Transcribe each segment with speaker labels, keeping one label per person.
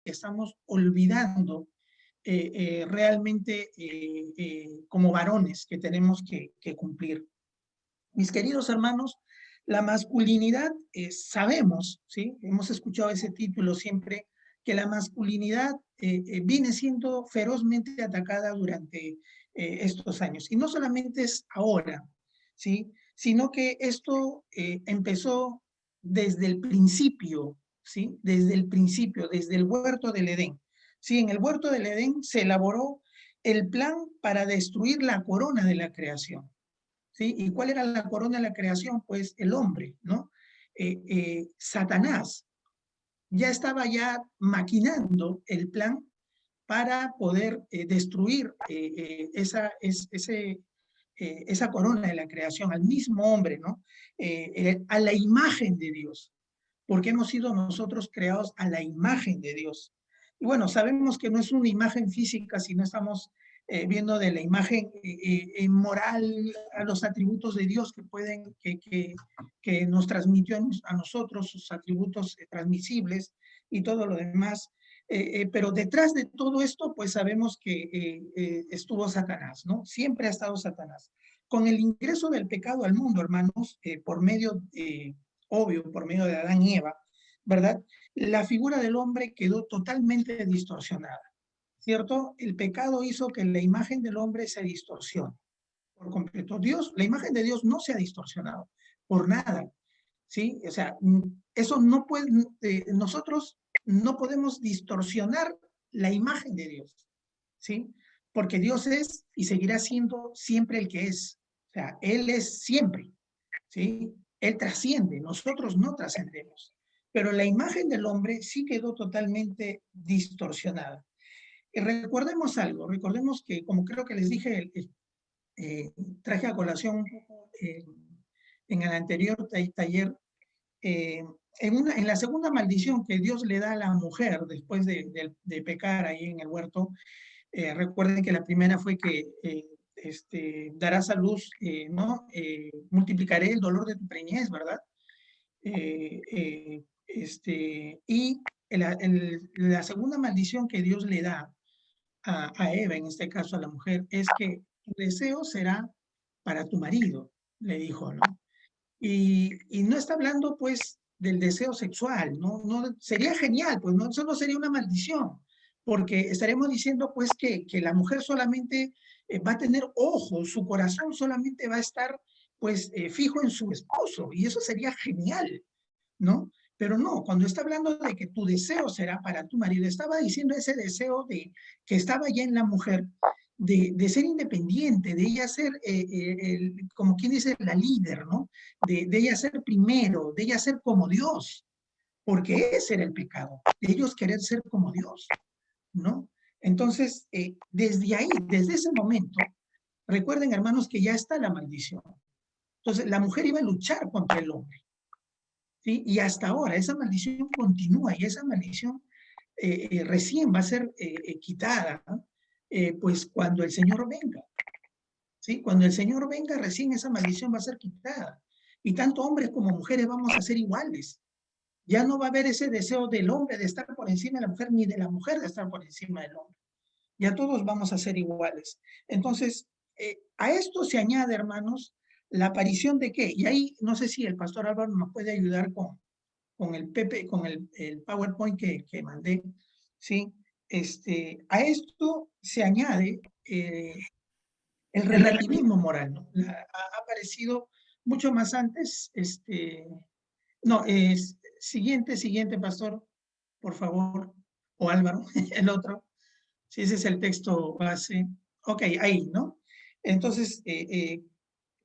Speaker 1: estamos olvidando realmente como varones que tenemos que cumplir. Mis queridos hermanos, la masculinidad, sabemos, ¿sí? Hemos escuchado ese título siempre, que la masculinidad viene siendo ferozmente atacada durante estos años. Y no solamente es ahora, ¿sí? Sino que esto empezó desde el principio, ¿sí? Desde el principio, desde el huerto del Edén. Sí, en el huerto del Edén se elaboró el plan para destruir la corona de la creación. ¿Sí? ¿Y cuál era la corona de la creación? Pues el hombre, ¿no? Satanás ya estaba ya maquinando el plan para poder destruir esa corona de la creación, al mismo hombre, ¿no? A la imagen de Dios, porque hemos sido nosotros creados a la imagen de Dios. Y bueno, sabemos que no es una imagen física, sino estamos viendo de la imagen moral, a los atributos de Dios que nos transmitió a nosotros, sus atributos transmisibles y todo lo demás. Pero detrás de todo esto, pues sabemos que estuvo Satanás, ¿no? Siempre ha estado Satanás. Con el ingreso del pecado al mundo, hermanos, por medio, obvio, por medio de Adán y Eva, ¿verdad? La figura del hombre quedó totalmente distorsionada, ¿cierto? El pecado hizo que la imagen del hombre se distorsione por completo. Dios, la imagen de Dios no se ha distorsionado por nada, ¿sí? O sea, eso no puede, nosotros no podemos distorsionar la imagen de Dios, ¿sí? Porque Dios es y seguirá siendo siempre el que es. O sea, Él es siempre, ¿sí? Él trasciende, nosotros no trascendemos. Pero la imagen del hombre sí quedó totalmente distorsionada. Y recordemos algo, recordemos que, como creo que les dije, eh, traje a colación un poco en el anterior taller, eh, en la segunda maldición que Dios le da a la mujer después de pecar ahí en el huerto, recuerden que la primera fue que darás a luz, ¿no? Multiplicaré el dolor de tu preñez, ¿verdad? Y la segunda maldición que Dios le da a Eva, en este caso a la mujer, es que tu deseo será para tu marido, le dijo, ¿no? Y no está hablando, pues, del deseo sexual, ¿no? No sería genial, pues, no, eso no sería una maldición, porque estaremos diciendo, pues, que la mujer solamente va a tener ojos, su corazón solamente va a estar, pues, fijo en su esposo, y eso sería genial, ¿no? Pero no, cuando está hablando de que tu deseo será para tu marido, estaba diciendo ese deseo que estaba ya en la mujer, de ser independiente, de ella ser, como quien dice, la líder, ¿no? De ella ser primero, de ella ser como Dios, porque ese era el pecado, de ellos querer ser como Dios, ¿no? Entonces, desde ahí, desde ese momento, recuerden, hermanos, que ya está la maldición. Entonces, la mujer iba a luchar contra el hombre, ¿sí? Y hasta ahora esa maldición continúa y esa maldición recién va a ser quitada, ¿no? Pues cuando el Señor venga, ¿sí? Cuando el Señor venga, recién esa maldición va a ser quitada. Y tanto hombres como mujeres vamos a ser iguales. Ya no va a haber ese deseo del hombre de estar por encima de la mujer, ni de la mujer de estar por encima del hombre. Ya todos vamos a ser iguales. Entonces, a esto se añade, hermanos, la aparición de qué. Y ahí no sé si el pastor Álvaro nos puede ayudar con el Pepe, con el PowerPoint que mandé, ¿sí? A esto se añade el relativismo moral, ¿no? Ha aparecido mucho más antes, no, siguiente, pastor, por favor, o Álvaro, el otro, si ese es el texto base, ok, ahí, ¿no? Entonces,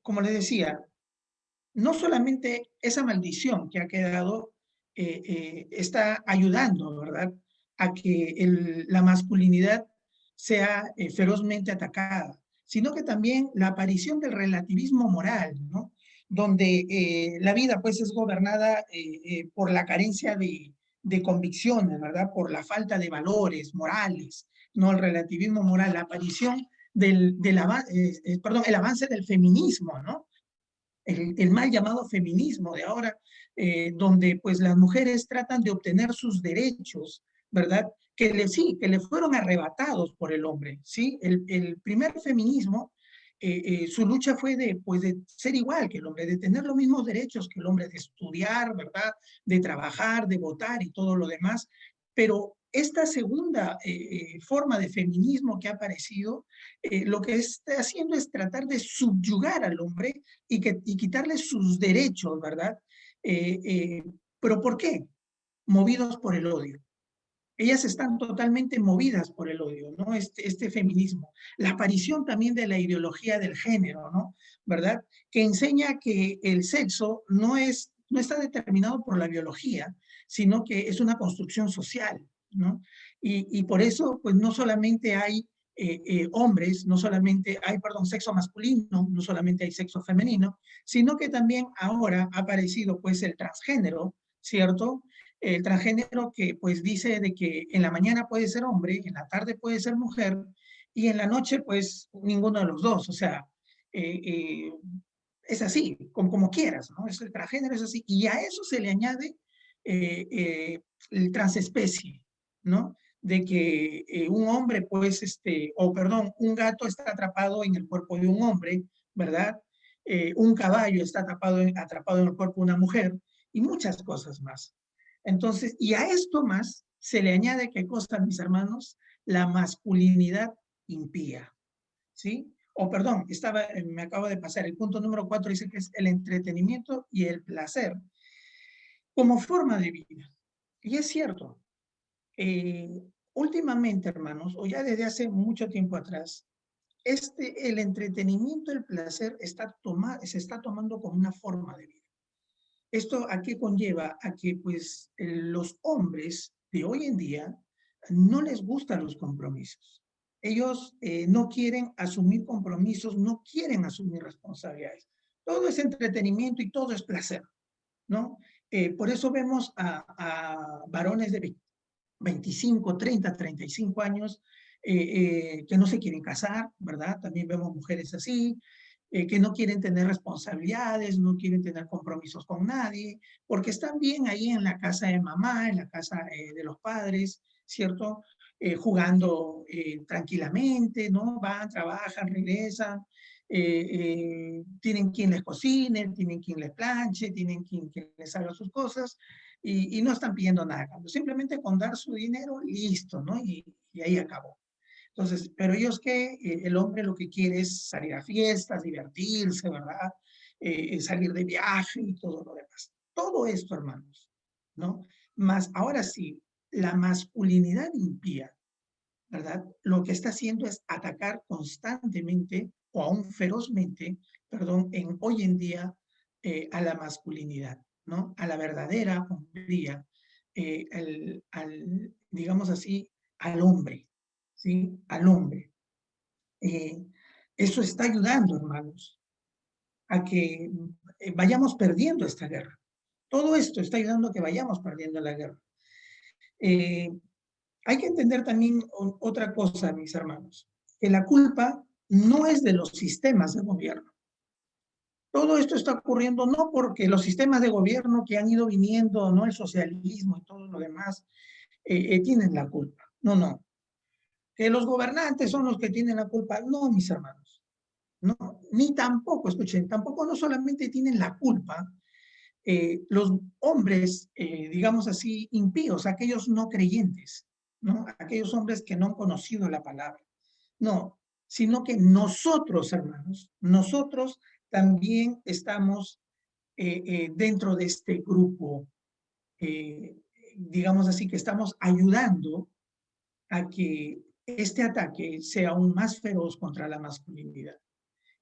Speaker 1: como les decía, no solamente esa maldición que ha quedado está ayudando, ¿verdad?, a que la masculinidad sea ferozmente atacada, sino que también la aparición del relativismo moral, ¿no? Donde la vida pues es gobernada por la carencia de convicciones, ¿verdad? Por la falta de valores morales, ¿no? El relativismo moral, la aparición el avance del feminismo, ¿no? El mal llamado feminismo de ahora, donde pues las mujeres tratan de obtener sus derechos, ¿verdad? sí, que le fueron arrebatados por el hombre, ¿sí? El primer feminismo, su lucha fue de, pues, de ser igual que el hombre, de tener los mismos derechos que el hombre, de estudiar, ¿verdad? De trabajar, de votar y todo lo demás. Pero esta segunda forma de feminismo que ha aparecido, lo que está haciendo es tratar de subyugar al hombre y quitarle sus derechos, ¿verdad? Eh, eh, ¿Pero por qué? Movidos por el odio. Ellas están totalmente movidas por el odio, ¿no? Este feminismo. La aparición también de la ideología del género, ¿no? ¿Verdad? Que enseña que el sexo no está determinado por la biología, sino que es una construcción social, ¿no? Y por eso, pues no solamente hay hombres, no solamente hay, perdón, sexo masculino, no solamente hay sexo femenino, sino que también ahora ha aparecido, pues, el transgénero, ¿cierto? El transgénero que pues dice de que en la mañana puede ser hombre, en la tarde puede ser mujer y en la noche pues ninguno de los dos, o sea, eh, eh, es así, como quieras, ¿no? El transgénero es así y a eso se le añade el transespecie, ¿no? De que un hombre pues, o perdón, un gato está atrapado en el cuerpo de un hombre, ¿verdad? Un caballo está atrapado en el cuerpo de una mujer y muchas cosas más. Entonces, y a esto más se le añade, ¿qué cosa, mis hermanos? La masculinidad impía, ¿sí? O perdón, me acabo de pasar, el punto número 4 dice que es el entretenimiento y el placer como forma de vida. Y es cierto, eh, últimamente, hermanos, o ya desde hace mucho tiempo atrás, el entretenimiento, el placer se está tomando como una forma de vida. ¿Esto a qué conlleva? A que pues los hombres de hoy en día no les gustan los compromisos. Ellos no quieren asumir compromisos, no quieren asumir responsabilidades. Todo es entretenimiento y todo es placer, ¿no? Por eso vemos a varones de 25, 30, 35 años que no se quieren casar, ¿verdad? También vemos mujeres así, que no quieren tener responsabilidades, no quieren tener compromisos con nadie, porque están bien ahí en la casa de mamá, en la casa de los padres, ¿cierto? Jugando tranquilamente, ¿no? Van, trabajan, regresan, tienen quien les cocine, tienen quien les planche, tienen quien les haga sus cosas, y no están pidiendo nada, simplemente con dar su dinero, listo, ¿no? Y ahí acabó. Entonces, pero ellos que el hombre lo que quiere es salir a fiestas, divertirse, ¿verdad? Salir de viaje y todo lo demás. Todo esto, hermanos, ¿no? Más ahora sí, la masculinidad impía, ¿verdad? Lo que está haciendo es atacar constantemente o aún ferozmente, perdón, hoy en día a la masculinidad, ¿no? A la verdadera hombría, digamos así, al hombre, ¿sí? Al hombre. Eh, Eso está ayudando, hermanos, a que vayamos perdiendo esta guerra. Todo esto está ayudando a que vayamos perdiendo la guerra. Eh, Hay que entender también otra cosa, mis hermanos, que la culpa no es de los sistemas de gobierno. Todo esto está ocurriendo no porque los sistemas de gobierno que han ido viniendo, no el socialismo y todo lo demás, tienen la culpa. No, no. Que los gobernantes son los que tienen la culpa. No, mis hermanos. No, ni tampoco, escuchen, tampoco no solamente tienen la culpa los hombres, digamos así, impíos, aquellos no creyentes, ¿no? Aquellos hombres que no han conocido la palabra. No, sino que nosotros, hermanos, nosotros también estamos dentro de este grupo, digamos así, que estamos ayudando a que este ataque sea aún más feroz contra la masculinidad.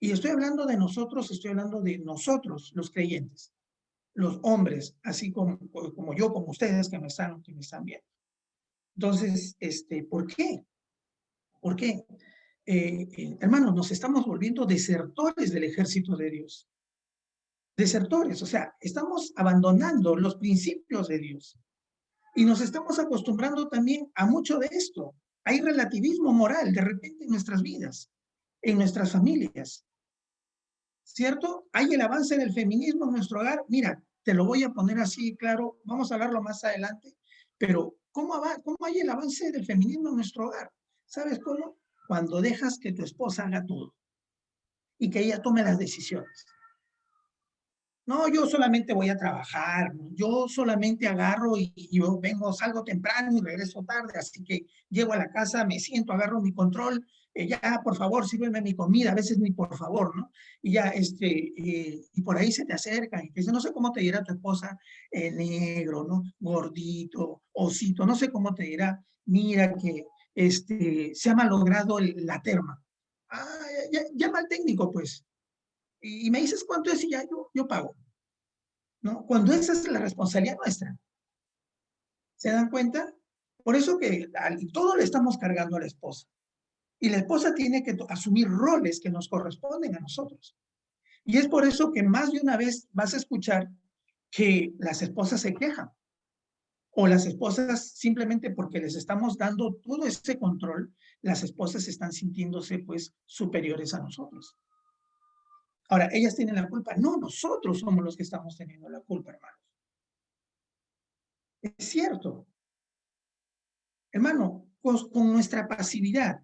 Speaker 1: Y estoy hablando de nosotros, estoy hablando de nosotros, los creyentes, los hombres, así como yo, como ustedes que me están viendo. Entonces, ¿por qué? ¿Por qué? Hermanos, nos estamos volviendo desertores del ejército de Dios. Desertores, o sea, estamos abandonando los principios de Dios. Y nos estamos acostumbrando también a mucho de esto. Hay relativismo moral de repente en nuestras vidas, en nuestras familias. ¿Cierto? Hay el avance del feminismo en nuestro hogar. Mira, te lo voy a poner así, claro, vamos a hablarlo más adelante, pero ¿Cómo hay el avance del feminismo en nuestro hogar? ¿Sabes cómo? Cuando dejas que tu esposa haga todo y que ella tome las decisiones. No, yo solamente voy a trabajar, yo solamente agarro y yo vengo, salgo temprano y regreso tarde, así que llego a la casa, me siento, agarro mi control, ya, por favor, sírveme mi comida, a veces ni por favor, ¿no? Y ya, y por ahí se te acercan y te dicen, no sé cómo te dirá tu esposa, negro, ¿no? Gordito, osito, no sé cómo te dirá, mira que, se ha malogrado la terma. Ah, llama al técnico, pues, y me dices cuánto es y ya yo pago. ¿No? Cuando esa es la responsabilidad nuestra. ¿Se dan cuenta? Por eso que todo le estamos cargando a la esposa. Y la esposa tiene que asumir roles que nos corresponden a nosotros. Y es por eso que más de una vez vas a escuchar que las esposas se quejan. O las esposas, simplemente porque les estamos dando todo ese control, las esposas están sintiéndose pues superiores a nosotros. Ahora, ¿ellas tienen la culpa? No, nosotros somos los que estamos teniendo la culpa, hermanos. Es cierto. Hermano, con nuestra pasividad,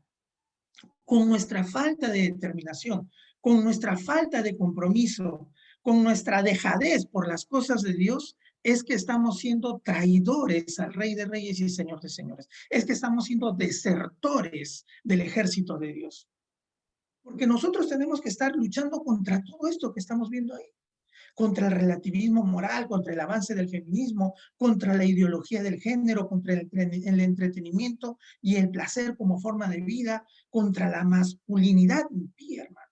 Speaker 1: con nuestra falta de determinación, con nuestra falta de compromiso, con nuestra dejadez por las cosas de Dios, es que estamos siendo traidores al Rey de Reyes y Señor de Señores. Es que estamos siendo desertores del ejército de Dios. Porque nosotros tenemos que estar luchando contra todo esto que estamos viendo ahí. Contra el relativismo moral, contra el avance del feminismo, contra la ideología del género, contra el entretenimiento y el placer como forma de vida, contra la masculinidad impía, hermano.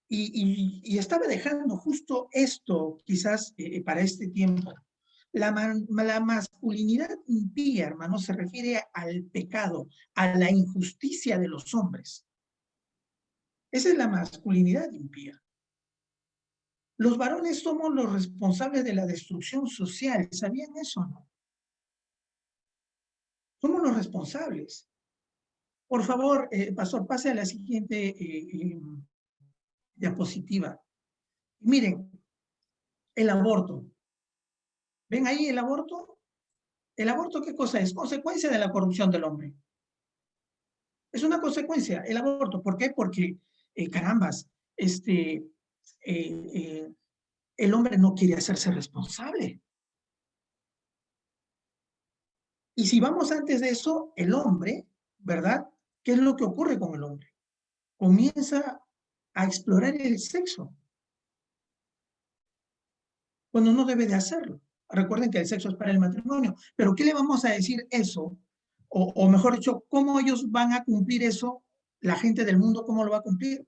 Speaker 1: Y estaba dejando justo esto, quizás para este tiempo. La masculinidad impía, hermano, se refiere al pecado, a la injusticia de los hombres. Esa es la masculinidad impía. Los varones somos los responsables de la destrucción social. ¿Sabían eso o no? Somos los responsables. Por favor, pastor, pase a la siguiente diapositiva. Miren, el aborto. ¿Ven ahí el aborto? ¿El aborto qué cosa es? Consecuencia de la corrupción del hombre. Es una consecuencia, el aborto. ¿Por qué? Porque, carambas, el hombre no quiere hacerse responsable. Y si vamos antes de eso, el hombre, ¿verdad? ¿Qué es lo que ocurre con el hombre? Comienza a explorar el sexo cuando no debe de hacerlo. Recuerden que el sexo es para el matrimonio, pero ¿qué le vamos a decir eso? O mejor dicho, ¿cómo ellos van a cumplir eso? La gente del mundo, ¿cómo lo va a cumplir?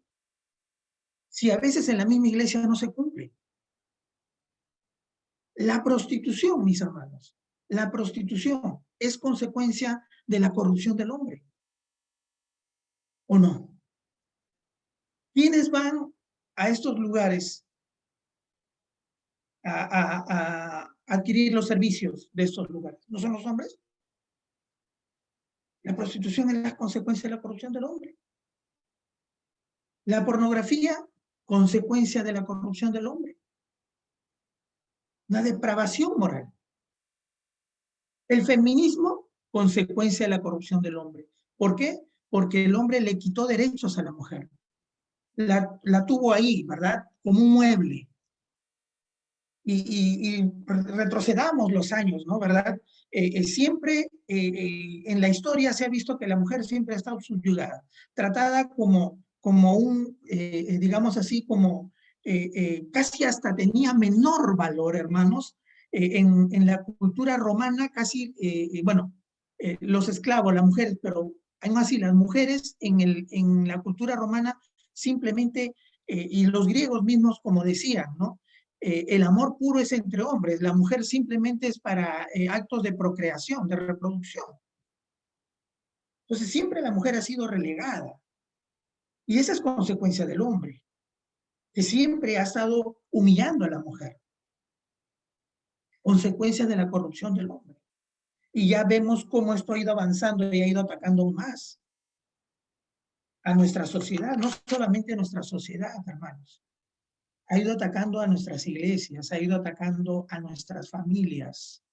Speaker 1: Si a veces en la misma iglesia no se cumple. La prostitución, mis hermanos, la prostitución es consecuencia de la corrupción del hombre, ¿o no? ¿Quiénes van a estos lugares a adquirir los servicios de estos lugares? ¿No son los hombres? La prostitución es la consecuencia de la corrupción del hombre. La pornografía, consecuencia de la corrupción del hombre. La depravación moral. El feminismo, consecuencia de la corrupción del hombre. ¿Por qué? Porque el hombre le quitó derechos a la mujer. La tuvo ahí, ¿verdad? Como un mueble. Y retrocedamos los años, ¿no? ¿Verdad? Siempre en la historia se ha visto que la mujer siempre ha estado subyugada, tratada como digamos así, como casi hasta tenía menor valor, hermanos. En la cultura romana casi, bueno, los esclavos, las mujeres, pero aún así las mujeres en la cultura romana simplemente, y los griegos mismos como decían, ¿no? El amor puro es entre hombres, la mujer simplemente es para actos de procreación, de reproducción. Entonces siempre la mujer ha sido relegada. Y esa es consecuencia del hombre, que siempre ha estado humillando a la mujer. Consecuencia de la corrupción del hombre. Y ya vemos cómo esto ha ido avanzando y ha ido atacando aún más a nuestra sociedad, no solamente a nuestra sociedad, hermanos. Ha ido atacando a nuestras iglesias, ha ido atacando a nuestras familias.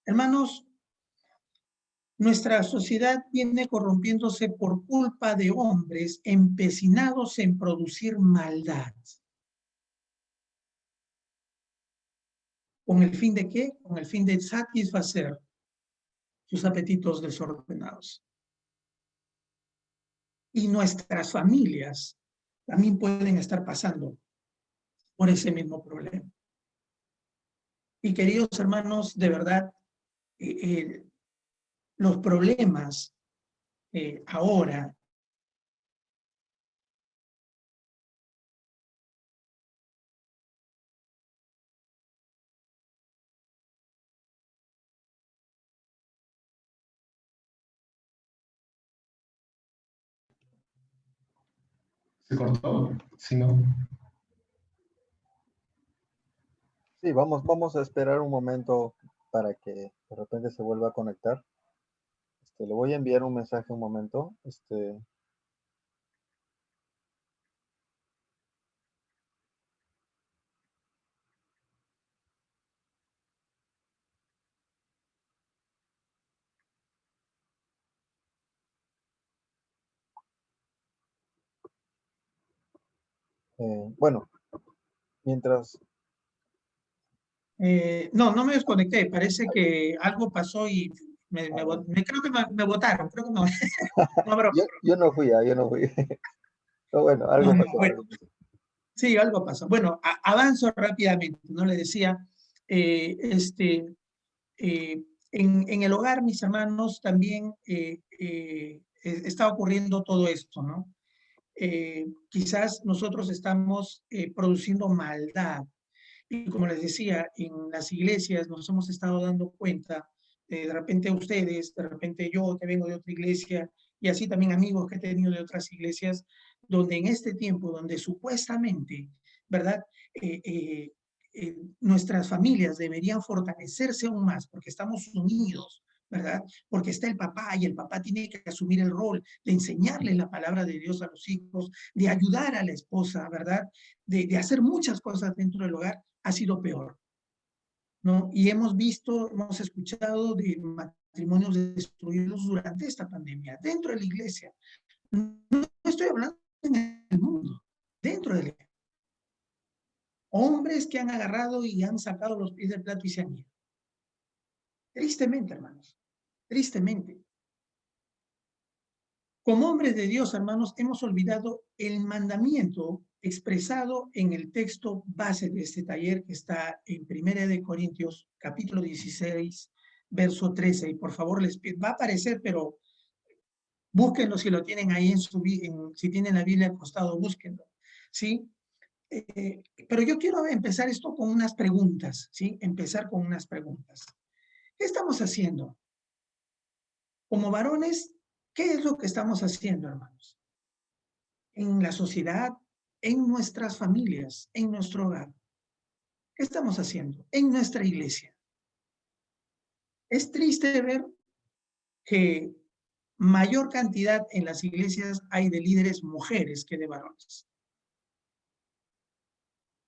Speaker 1: Hermanos, nuestra sociedad viene corrompiéndose por culpa de hombres empecinados en producir maldad. ¿Con el fin de qué? Con el fin de satisfacer sus apetitos desordenados. Y nuestras familias también pueden estar pasando por ese mismo problema. Y queridos hermanos, de verdad, los problemas ahora
Speaker 2: Se cortó, si no.
Speaker 3: Sí, vamos a esperar un momento para que de repente se vuelva a conectar. Le voy a enviar un mensaje un momento. Bueno, mientras...
Speaker 1: no me desconecté, parece que algo pasó y creo que me votaron, creo que no, broma.
Speaker 3: yo no fui, yo no fui. Pero bueno, algo pasó.
Speaker 1: Bueno, sí, algo pasó. Bueno, avanzo rápidamente, ¿no? Le decía, en el hogar, mis hermanos, también está ocurriendo todo esto, ¿no? Quizás nosotros estamos produciendo maldad. Y como les decía, en las iglesias nos hemos estado dando cuenta, de repente ustedes, de repente yo que vengo de otra iglesia, y así también amigos que he tenido de otras iglesias, donde en este tiempo, donde supuestamente, ¿verdad? Nuestras familias deberían fortalecerse aún más porque estamos unidos, ¿verdad? Porque está el papá y el papá tiene que asumir el rol de enseñarle la palabra de Dios a los hijos, de ayudar a la esposa, ¿verdad? De hacer muchas cosas dentro del hogar, ha sido peor, ¿no? Y hemos visto, hemos escuchado de matrimonios destruidos durante esta pandemia, dentro de la iglesia. No estoy hablando en el mundo, dentro de la iglesia. Hombres que han agarrado y han sacado los pies del plato y se han ido. Tristemente, hermanos, tristemente. Como hombres de Dios, hermanos, hemos olvidado el mandamiento expresado en el texto base de este taller que está en 1 Corintios, capítulo 16, verso 13. Y por favor, les pido, va a aparecer, pero búsquenlo si lo tienen ahí si tienen la Biblia al costado, búsquenlo, ¿sí? Pero yo quiero empezar esto con unas preguntas, ¿sí? Empezar con unas preguntas. ¿Qué estamos haciendo? Como varones, ¿qué es lo que estamos haciendo, hermanos? En la sociedad, en nuestras familias, en nuestro hogar. ¿Qué estamos haciendo? En nuestra iglesia. Es triste ver que mayor cantidad en las iglesias hay de líderes mujeres que de varones.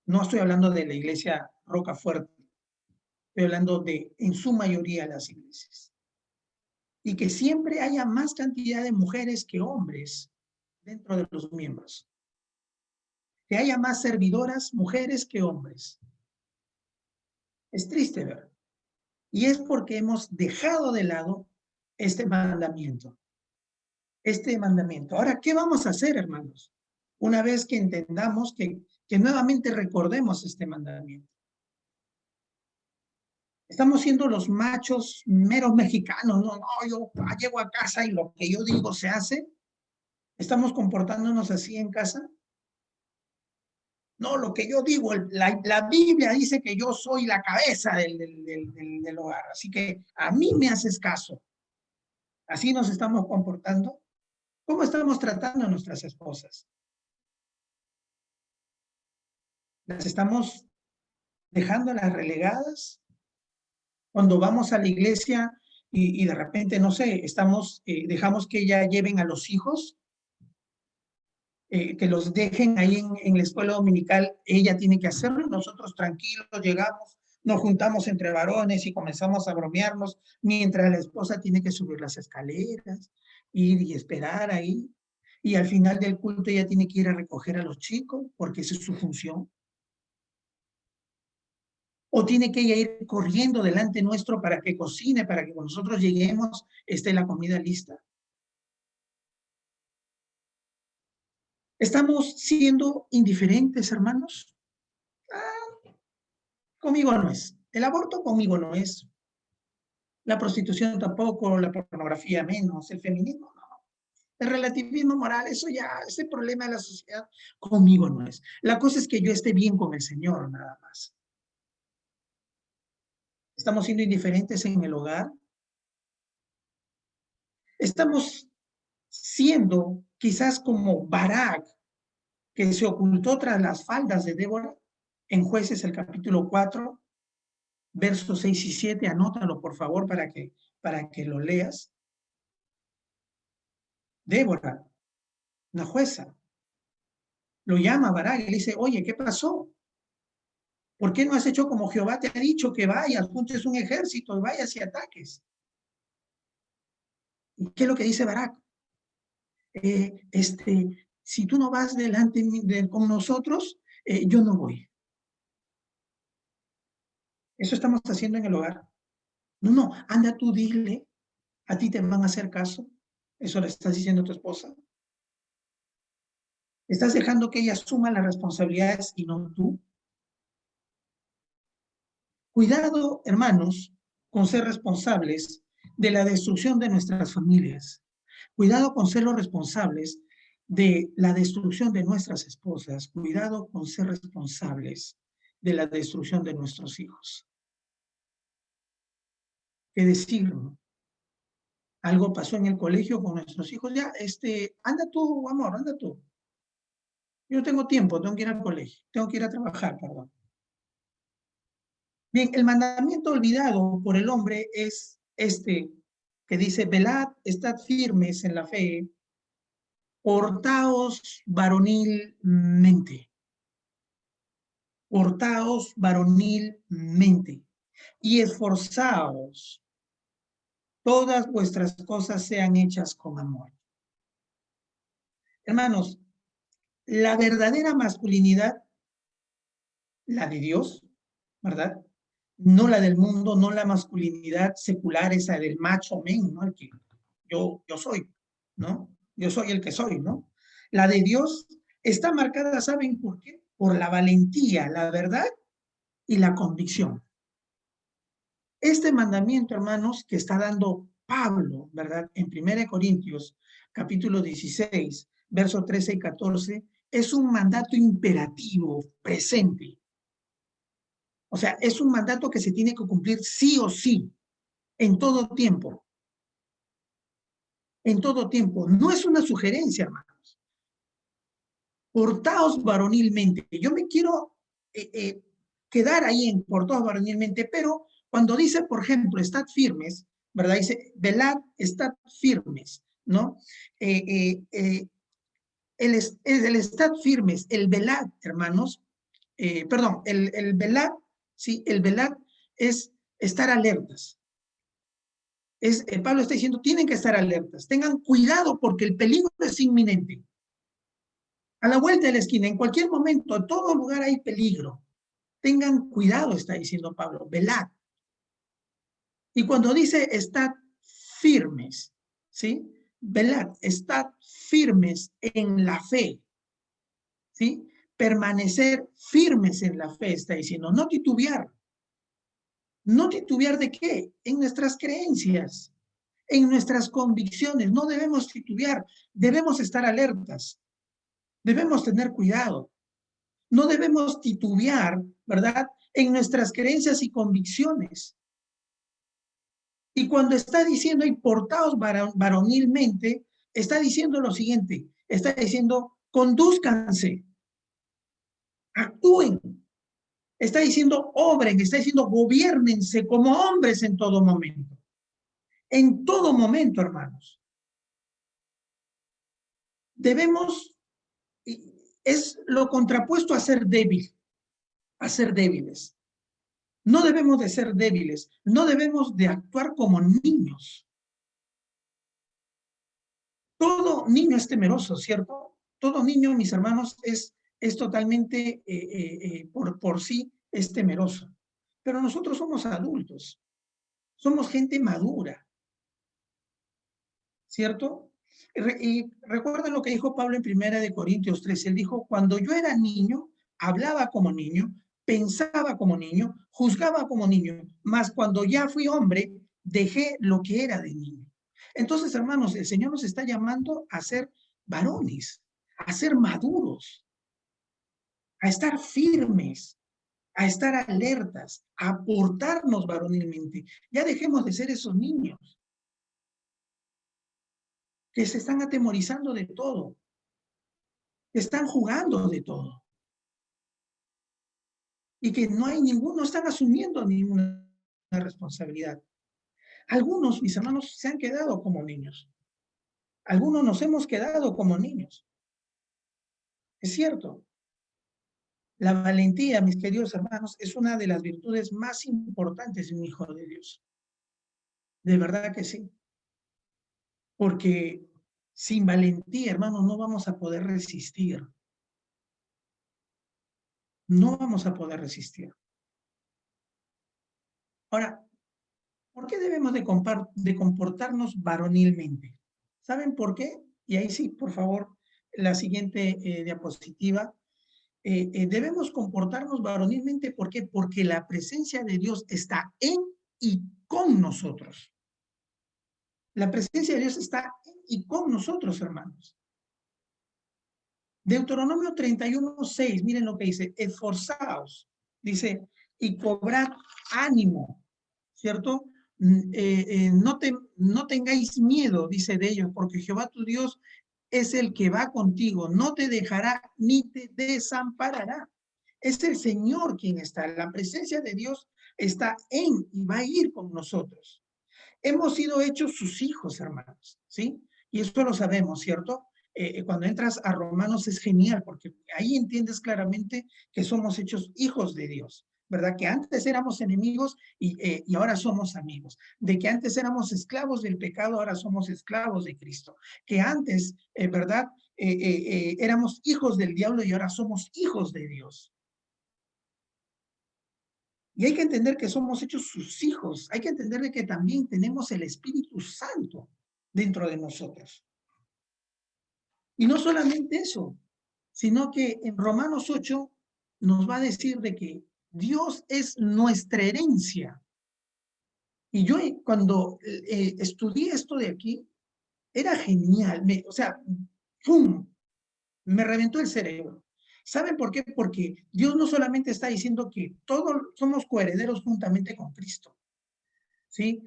Speaker 1: No estoy hablando de la iglesia Rocafuerte, estoy hablando de en su mayoría las iglesias. Y que siempre haya más cantidad de mujeres que hombres dentro de los miembros. Que haya más servidoras mujeres que hombres. Es triste ver. Y es porque hemos dejado de lado este mandamiento. Este mandamiento. Ahora, ¿qué vamos a hacer, hermanos? Una vez que entendamos que nuevamente recordemos este mandamiento. Estamos siendo los machos meros mexicanos. No, yo llego a casa y lo que yo digo se hace. ¿Estamos comportándonos así en casa? No, lo que yo digo, la Biblia dice que yo soy la cabeza del hogar. Así que a mí me haces caso. ¿Así nos estamos comportando? ¿Cómo estamos tratando a nuestras esposas? ¿Las estamos dejando las relegadas? Cuando vamos a la iglesia y de repente, no sé, dejamos que ya lleven a los hijos, que los dejen ahí en la escuela dominical, ella tiene que hacerlo, nosotros tranquilos llegamos, Nos juntamos entre varones y comenzamos a bromearnos mientras la esposa tiene que subir las escaleras, ir y esperar ahí. Y al final del culto ella tiene que ir a recoger a los chicos porque esa es su función. O tiene que ella ir corriendo delante nuestro para que cocine, para que cuando nosotros lleguemos esté la comida lista. ¿Estamos siendo indiferentes, hermanos? Conmigo no es. El aborto conmigo no es. La prostitución tampoco, la pornografía menos, el feminismo no. El relativismo moral, eso ya, ese problema de la sociedad, conmigo no es. La cosa es que yo esté bien con el Señor, nada más. ¿Estamos siendo indiferentes en el hogar? ¿Estamos siendo quizás como Barak, que se ocultó tras las faldas de Débora, en Jueces el capítulo 4, versos 6 y 7, anótalo por favor para que lo leas. Débora, una jueza, lo llama a Barak y le dice, oye, ¿qué pasó? ¿Por qué no has hecho como Jehová te ha dicho que vayas, juntes un ejército y vayas y ataques? ¿Y qué es lo que dice Barak? Si tú no vas delante con nosotros, yo no voy. Eso estamos haciendo en el hogar. No, anda tú, dile, a ti te van a hacer caso. Eso le estás diciendo a tu esposa. ¿Estás dejando que ella asuma las responsabilidades y no tú? Cuidado, hermanos, con ser responsables de la destrucción de nuestras familias. Cuidado con ser los responsables de la destrucción de nuestras esposas. Cuidado con ser responsables de la destrucción de nuestros hijos. ¿Qué decir? Algo pasó en el colegio con nuestros hijos. Ya, anda tú, amor, anda tú. Yo no tengo tiempo, tengo que ir al colegio, tengo que ir a trabajar, perdón. Bien, el mandamiento olvidado por el hombre es que dice, velad, estad firmes en la fe, portaos varonilmente. Portaos varonilmente y esforzaos, todas vuestras cosas sean hechas con amor. Hermanos, la verdadera masculinidad, la de Dios, ¿verdad? No la del mundo, no la masculinidad secular, esa del macho men, ¿no? El que yo soy, ¿no? Yo soy el que soy, ¿no? La de Dios está marcada, ¿saben por qué? Por la valentía, la verdad y la convicción. Este mandamiento, hermanos, que está dando Pablo, ¿verdad? En 1 Corintios, capítulo 16, versos 13 y 14, es un mandato imperativo, presente. O sea, es un mandato que se tiene que cumplir sí o sí, en todo tiempo. En todo tiempo. No es una sugerencia, hermanos. Portaos varonilmente. Yo me quiero quedar ahí en portaos varonilmente, pero cuando dice, por ejemplo, estad firmes, ¿verdad? Dice, velad, estad firmes, ¿no? El estad firmes, el velad, hermanos, perdón, el velad, sí, el velad es estar alertas. Pablo está diciendo, tienen que estar alertas, tengan cuidado porque el peligro es inminente. A la vuelta de la esquina, en cualquier momento, en todo lugar hay peligro. Tengan cuidado, está diciendo Pablo, velad. Y cuando dice estad firmes, ¿sí? Velad, estad firmes en la fe, ¿sí? Permanecer firmes en la fe, está diciendo, no titubear. ¿No titubear de qué? En nuestras creencias, en nuestras convicciones. No debemos titubear, debemos estar alertas, debemos tener cuidado. No debemos titubear, ¿verdad? En nuestras creencias y convicciones. Y cuando está diciendo, y portaos varonilmente, está diciendo lo siguiente, está diciendo, condúzcanse, actúen, está diciendo, obren, está diciendo, gobiernense como hombres en todo momento. En todo momento, hermanos. Debemos, es lo contrapuesto a ser débil, a ser débiles. No debemos de ser débiles, no debemos de actuar como niños. Todo niño es temeroso, ¿cierto? Todo niño, mis hermanos, es totalmente, por sí, es temeroso. Pero nosotros somos adultos, somos gente madura, ¿cierto? Y recuerden lo que dijo Pablo en 1 Corintios 13. Él dijo, cuando yo era niño, hablaba como niño, pensaba como niño, juzgaba como niño, mas cuando ya fui hombre, dejé lo que era de niño. Entonces, hermanos, el Señor nos está llamando a ser varones, a ser maduros, a estar firmes, a estar alertas, a portarnos varonilmente. Ya dejemos de ser esos niños que se están atemorizando de todo, que están jugando de todo y que no están asumiendo ninguna responsabilidad. Algunos, mis hermanos, se han quedado como niños. Algunos nos hemos quedado como niños. Es cierto. La valentía, mis queridos hermanos, es una de las virtudes más importantes de un hijo de Dios. De verdad que sí. Porque sin valentía, hermanos, no vamos a poder resistir. No vamos a poder resistir. Ahora, ¿por qué debemos de comportarnos varonilmente? ¿Saben por qué? Y ahí sí, por favor, la siguiente diapositiva. Debemos comportarnos varonilmente, ¿por qué? Porque la presencia de Dios está en y con nosotros. La presencia de Dios está en y con nosotros, hermanos. Deuteronomio 31:6, miren lo que dice, esforzaos, dice, y cobrad ánimo, ¿cierto? No tengáis miedo, dice de ellos, porque Jehová tu Dios es el que va contigo, no te dejará ni te desamparará. Es el Señor quien está, la presencia de Dios está en y va a ir con nosotros. Hemos sido hechos sus hijos, hermanos, ¿sí? Y eso lo sabemos, ¿cierto? Cuando entras a Romanos es genial, porque ahí entiendes claramente que somos hechos hijos de Dios, ¿verdad? Que antes éramos enemigos y ahora somos amigos. De que antes éramos esclavos del pecado, ahora somos esclavos de Cristo. Que antes, ¿verdad? Éramos hijos del diablo y ahora somos hijos de Dios. Y hay que entender que somos hechos sus hijos. Hay que entender de que también tenemos el Espíritu Santo dentro de nosotros. Y no solamente eso, sino que en Romanos 8 nos va a decir de que Dios es nuestra herencia. Y yo cuando estudié esto de aquí, era genial. O sea, ¡pum! Me reventó el cerebro. ¿Saben por qué? Porque Dios no solamente está diciendo que todos somos coherederos juntamente con Cristo, ¿sí?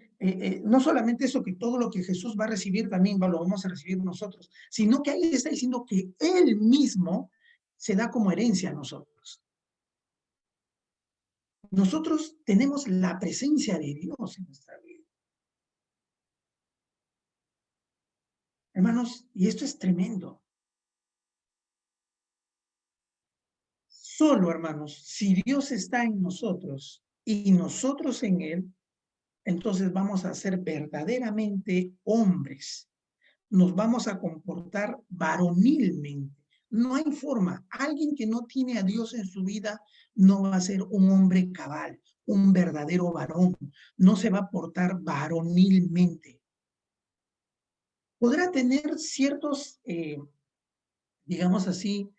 Speaker 1: No solamente eso, que todo lo que Jesús va a recibir también lo vamos a recibir nosotros, sino que ahí está diciendo que Él mismo se da como herencia a nosotros. Nosotros tenemos la presencia de Dios en nuestra vida. Hermanos, y esto es tremendo. Solo, hermanos, si Dios está en nosotros y nosotros en Él, entonces vamos a ser verdaderamente hombres. Nos vamos a comportar varonilmente. No hay forma. Alguien que no tiene a Dios en su vida no va a ser un hombre cabal, un verdadero varón. No se va a portar varonilmente. Podrá tener ciertos, digamos así,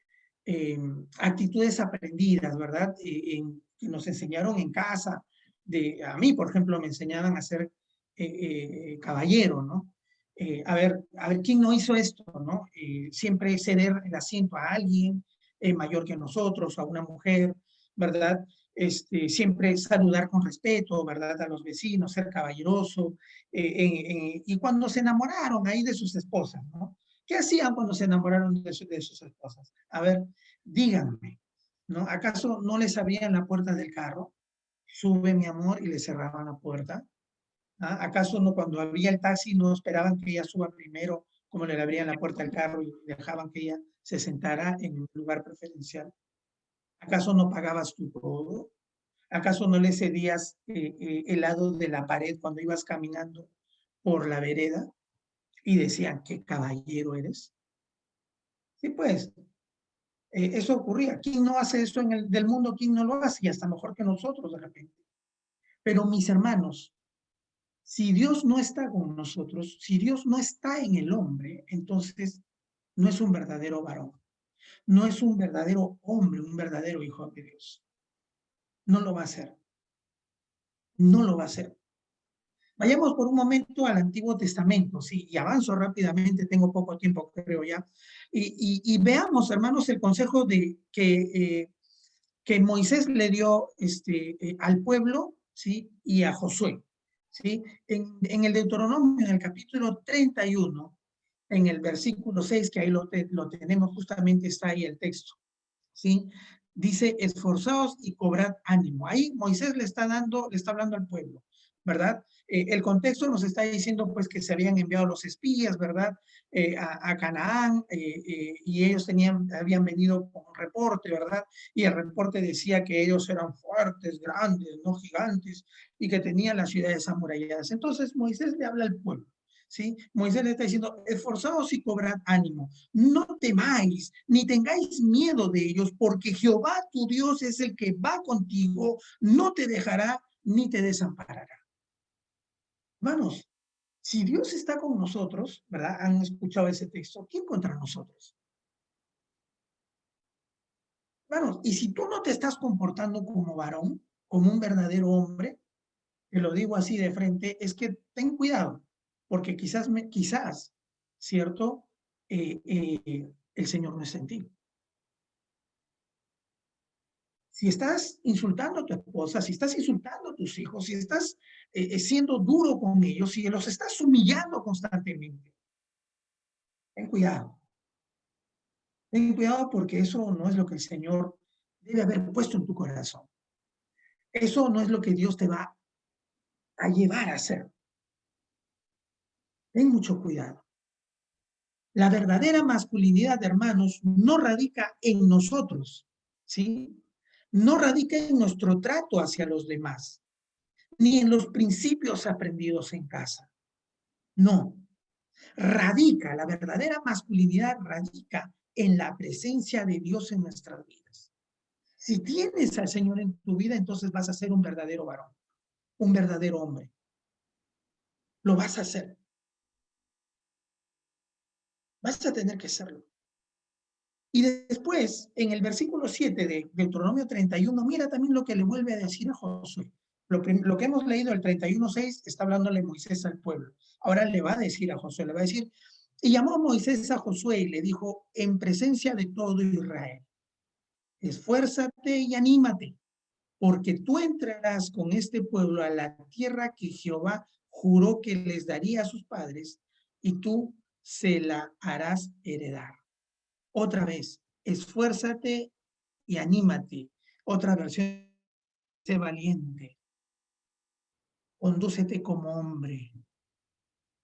Speaker 1: actitudes aprendidas, ¿verdad? Que nos enseñaron en casa. A mí, por ejemplo, me enseñaban a ser caballero, ¿no? A ver, ¿quién no hizo esto, no? Siempre ceder el asiento a alguien mayor que nosotros, a una mujer, ¿verdad? Siempre saludar con respeto, ¿verdad? A los vecinos, ser caballeroso. Y cuando se enamoraron ahí de sus esposas, ¿no? ¿Qué hacían cuando se enamoraron de sus esposas? A ver, díganme, ¿no? ¿Acaso no les abrían la puerta del carro? Sube, mi amor, y le cerraban la puerta. ¿Ah? ¿Acaso no cuando había el taxi no esperaban que ella suba primero, como le abrían la puerta del carro y dejaban que ella se sentara en un lugar preferencial? ¿Acaso no pagabas tú todo? ¿Acaso no le cedías el lado de la pared cuando ibas caminando por la vereda y decían, qué caballero eres? Sí, pues, eso ocurría. ¿Quién no hace eso del mundo? ¿Quién no lo hace? Y hasta mejor que nosotros de repente. Pero mis hermanos, si Dios no está con nosotros, si Dios no está en el hombre, entonces no es un verdadero varón, no es un verdadero hombre, un verdadero hijo de Dios. No lo va a hacer, no lo va a hacer. Vayamos por un momento al Antiguo Testamento, sí, y avanzo rápidamente, tengo poco tiempo, creo ya, y veamos, hermanos, el consejo que Moisés le dio al pueblo, ¿sí? Y a Josué, ¿sí? En el Deuteronomio, en el capítulo 31, en el versículo 6, que ahí lo tenemos, justamente está ahí el texto, ¿sí? Dice, esforzaos y cobrad ánimo. Ahí Moisés le está hablando al pueblo, ¿verdad? El contexto nos está diciendo pues que se habían enviado los espías, ¿verdad? A Canaán, y ellos habían venido con un reporte, ¿verdad? Y el reporte decía que ellos eran fuertes, grandes, no gigantes, y que tenían las ciudades amuralladas. Entonces Moisés le habla al pueblo, ¿sí? Moisés le está diciendo, esforzaos y cobrad ánimo. No temáis, ni tengáis miedo de ellos, porque Jehová tu Dios es el que va contigo, no te dejará ni te desamparará. Hermanos, si Dios está con nosotros, ¿verdad? Han escuchado ese texto, ¿quién contra nosotros? Hermanos, y si tú no te estás comportando como varón, como un verdadero hombre, te lo digo así de frente, es que ten cuidado, porque quizás, ¿cierto? El Señor no es en ti. Si estás insultando a tu esposa, si estás insultando a tus hijos, si estás siendo duro con ellos, si los estás humillando constantemente, ten cuidado. Ten cuidado porque eso no es lo que el Señor debe haber puesto en tu corazón. Eso no es lo que Dios te va a llevar a hacer. Ten mucho cuidado. La verdadera masculinidad, hermanos, no radica en nosotros, ¿sí? No radica en nuestro trato hacia los demás, ni en los principios aprendidos en casa. No, la verdadera masculinidad radica en la presencia de Dios en nuestras vidas. Si tienes al Señor en tu vida, entonces vas a ser un verdadero varón, un verdadero hombre. Lo vas a hacer. Vas a tener que hacerlo. Y después, en el versículo 7 de Deuteronomio 31, mira también lo que le vuelve a decir a Josué. Lo que hemos leído, el 31:6, está hablándole Moisés al pueblo. Ahora le va a decir a Josué, le va a decir, y llamó Moisés a Josué y le dijo, en presencia de todo Israel, esfuérzate y anímate, porque tú entrarás con este pueblo a la tierra que Jehová juró que les daría a sus padres, y tú se la harás heredar. Otra vez, esfuérzate y anímate. Otra versión, sé valiente. Condúcete como hombre.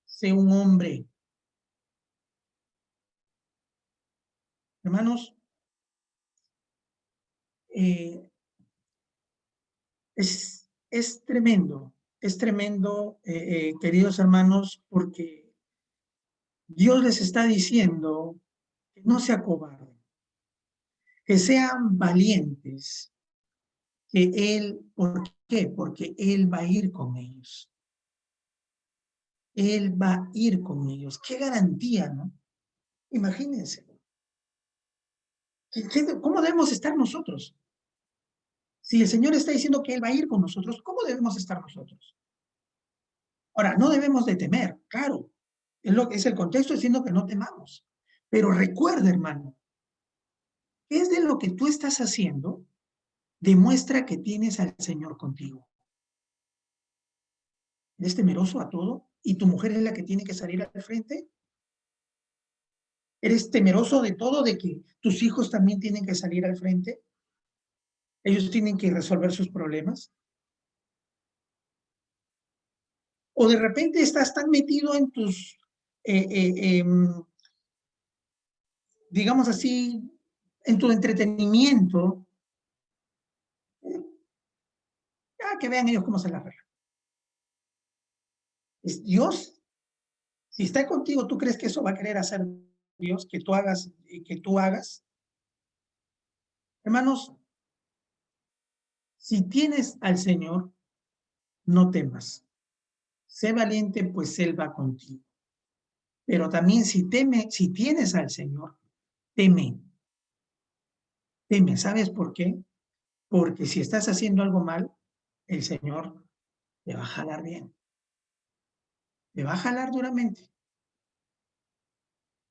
Speaker 1: Sé un hombre. Hermanos, es tremendo, queridos hermanos, porque Dios les está diciendo que no se acobarden, que sean valientes, que Él, ¿por qué? Porque Él va a ir con ellos. Él va a ir con ellos. Qué garantía, ¿no? Imagínense. ¿Cómo debemos estar nosotros? Si el Señor está diciendo que Él va a ir con nosotros, ¿cómo debemos estar nosotros? Ahora, no debemos de temer, claro. Es el contexto diciendo que no temamos. Pero recuerda, hermano, ¿qué es de lo que tú estás haciendo? Demuestra que tienes al Señor contigo. ¿Eres temeroso a todo? ¿Y tu mujer es la que tiene que salir al frente? ¿Eres temeroso de todo, de que tus hijos también tienen que salir al frente? ¿Ellos tienen que resolver sus problemas? ¿O de repente estás tan metido en tus, digamos así, en tu entretenimiento, que vean ellos cómo se la arreglan. Es Dios. Si está contigo, ¿tú crees que eso va a querer hacer Dios? Que tú hagas y que tú hagas. Hermanos, si tienes al Señor, no temas. Sé valiente, pues Él va contigo. Pero también si tienes al Señor, teme. Teme. ¿Sabes por qué? Porque si estás haciendo algo mal, el Señor te va a jalar bien. Te va a jalar duramente.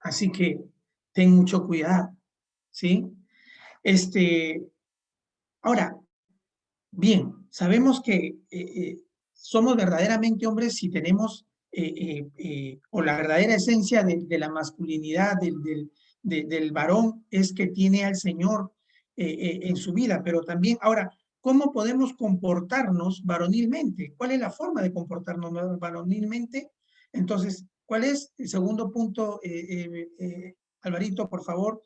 Speaker 1: Así que ten mucho cuidado, ¿sí? Ahora, bien, sabemos que somos verdaderamente hombres si tenemos, o la verdadera esencia de la masculinidad del varón es que tiene al Señor en su vida, pero también, ahora, ¿cómo podemos comportarnos varonilmente? ¿Cuál es la forma de comportarnos varonilmente? Entonces, ¿cuál es el segundo punto, Alvarito, por favor?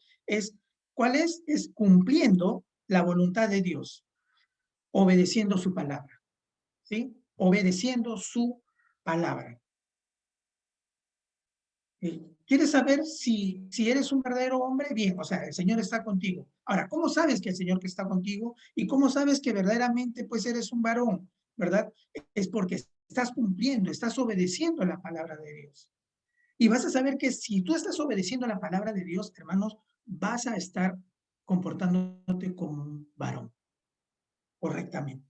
Speaker 1: ¿Cuál es? Es cumpliendo la voluntad de Dios, obedeciendo su palabra, ¿sí? Obedeciendo su palabra. ¿Quieres saber si eres un verdadero hombre? Bien, o sea, el Señor está contigo. Ahora, ¿cómo sabes que el Señor que está contigo? ¿Y cómo sabes que verdaderamente pues eres un varón? ¿Verdad? Es porque estás cumpliendo, estás obedeciendo la palabra de Dios. Y vas a saber que si tú estás obedeciendo la palabra de Dios, hermanos, vas a estar comportándote como un varón correctamente.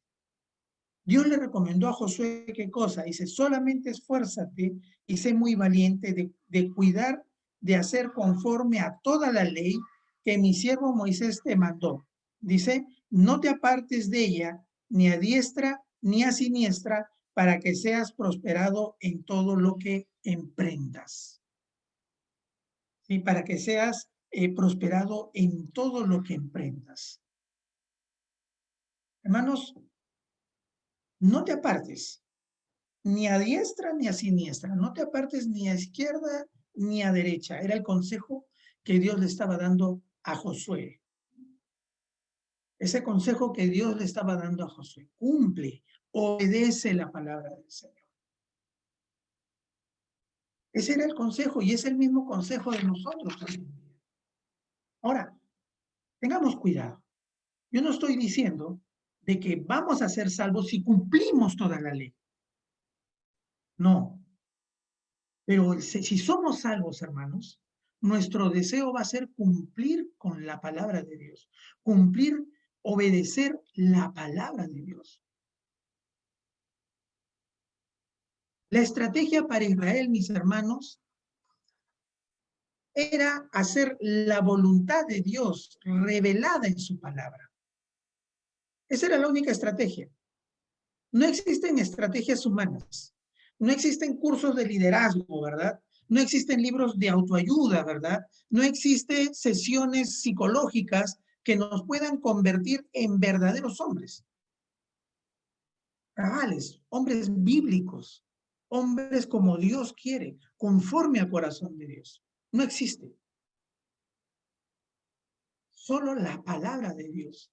Speaker 1: Dios le recomendó a Josué, ¿qué cosa? Dice, solamente esfuérzate y sé muy valiente de cuidar, de hacer conforme a toda la ley que mi siervo Moisés te mandó. Dice, no te apartes de ella, ni a diestra ni a siniestra, para que seas prosperado en todo lo que emprendas. ¿Sí? Para que seas prosperado en todo lo que emprendas. Hermanos, no te apartes ni a diestra ni a siniestra, no te apartes ni a izquierda ni a derecha. Era el consejo que Dios le estaba dando a Josué. Ese consejo que Dios le estaba dando a Josué. Cumple, obedece la palabra del Señor. Ese era el consejo y es el mismo consejo de nosotros también. Ahora, tengamos cuidado. Yo no estoy diciendo de que vamos a ser salvos si cumplimos toda la ley. No. Pero si somos salvos, hermanos, nuestro deseo va a ser cumplir con la palabra de Dios, cumplir, obedecer la palabra de Dios. La estrategia para Israel, mis hermanos, era hacer la voluntad de Dios revelada en su palabra. Esa era la única estrategia. No existen estrategias humanas, no existen cursos de liderazgo, ¿verdad? No existen libros de autoayuda, ¿verdad? No existen sesiones psicológicas que nos puedan convertir en verdaderos hombres. Reales, hombres bíblicos, hombres como Dios quiere, conforme al corazón de Dios. No existe. Solo la palabra de Dios.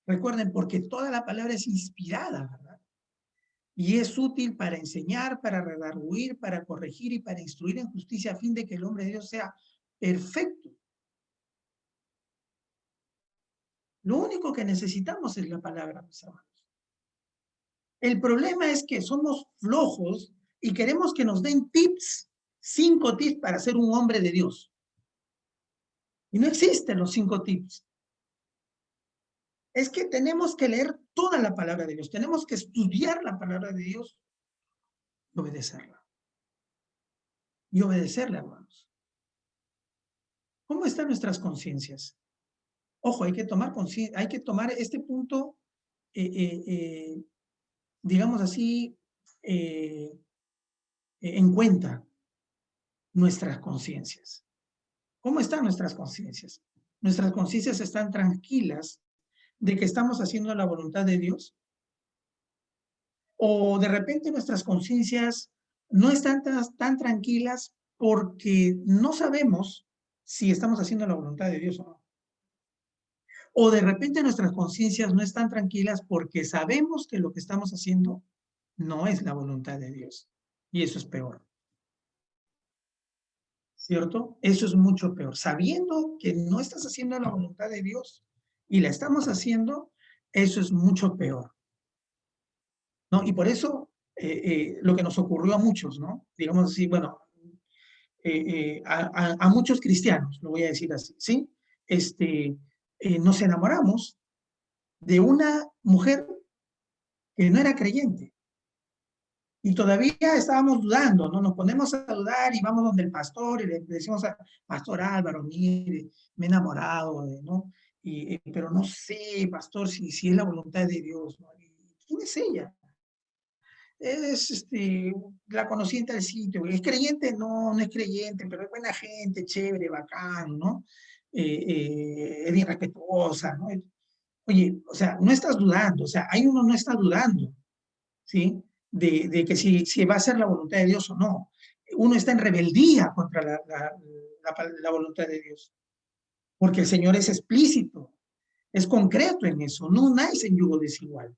Speaker 1: Recuerden, porque toda la palabra es inspirada, ¿verdad? Y es útil para enseñar, para redarguir, para corregir y para instruir en justicia a fin de que el hombre de Dios sea perfecto. Lo único que necesitamos es la palabra, mis hermanos. El problema es que somos flojos y queremos que nos den tips, 5 tips para ser un hombre de Dios. Y no existen los 5 tips. Es que tenemos que leer toda la palabra de Dios, tenemos que estudiar la palabra de Dios y obedecerla. Y obedecerla, hermanos. ¿Cómo están nuestras conciencias? Ojo, hay que tomar este punto, digamos así, en cuenta nuestras conciencias. ¿Cómo están nuestras conciencias? ¿Nuestras conciencias están tranquilas de que estamos haciendo la voluntad de Dios? ¿O de repente nuestras conciencias no están tan tranquilas porque no sabemos si estamos haciendo la voluntad de Dios o no? O de repente nuestras conciencias no están tranquilas porque sabemos que lo que estamos haciendo no es la voluntad de Dios. Y eso es peor. ¿Cierto? Eso es mucho peor. Sabiendo que no estás haciendo la voluntad de Dios y la estamos haciendo, eso es mucho peor. ¿No? Y por eso lo que nos ocurrió a muchos, ¿no? Digamos así, bueno, a muchos cristianos, lo voy a decir así, ¿sí? Nos enamoramos de una mujer que no era creyente. Y todavía estábamos dudando, ¿no? Nos ponemos a dudar y vamos donde el pastor y le decimos a Pastor Álvaro, mire, me he enamorado, ¿no? Pero no sé, pastor, si es la voluntad de Dios, ¿no? ¿Quién es ella? Es, la conocí en tal sitio. ¿Es creyente? No, no es creyente, pero es buena gente, chévere, bacán, ¿no? Es bien respetuosa, ¿no? Oye, o sea, no estás dudando, o sea, hay uno no está dudando, ¿sí? De que si va a ser la voluntad de Dios o no. Uno está en rebeldía contra la voluntad de Dios, porque el Señor es explícito, es concreto en eso, no nace en yugo desigual.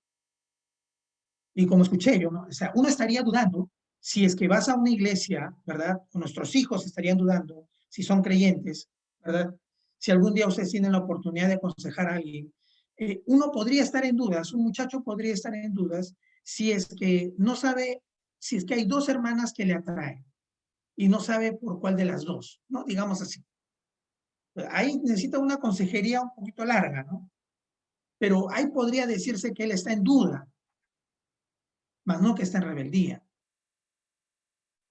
Speaker 1: Y como escuché yo, ¿no? O sea, uno estaría dudando si es que vas a una iglesia, ¿verdad? O nuestros hijos estarían dudando si son creyentes, ¿verdad? Si algún día ustedes tienen la oportunidad de aconsejar a alguien, uno podría estar en dudas, un muchacho podría estar en dudas si es que no sabe, si es que hay dos hermanas que le atraen y no sabe por cuál de las dos, ¿no? Digamos así. Ahí necesita una consejería un poquito larga, ¿no? Pero ahí podría decirse que él está en duda, más no que está en rebeldía.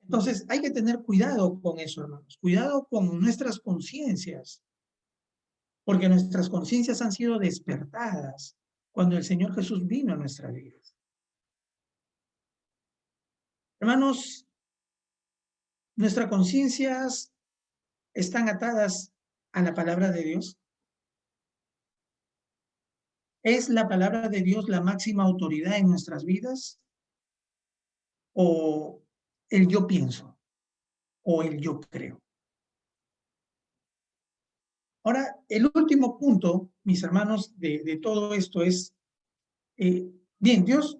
Speaker 1: Entonces, hay que tener cuidado con eso, hermanos. Cuidado con nuestras conciencias, porque nuestras conciencias han sido despertadas cuando el Señor Jesús vino a nuestras vidas. Hermanos, nuestras conciencias están atadas a la palabra de Dios. ¿Es la palabra de Dios la máxima autoridad en nuestras vidas? ¿O el yo pienso? ¿O el yo creo? Ahora, el último punto, mis hermanos, de todo esto es, bien, Dios,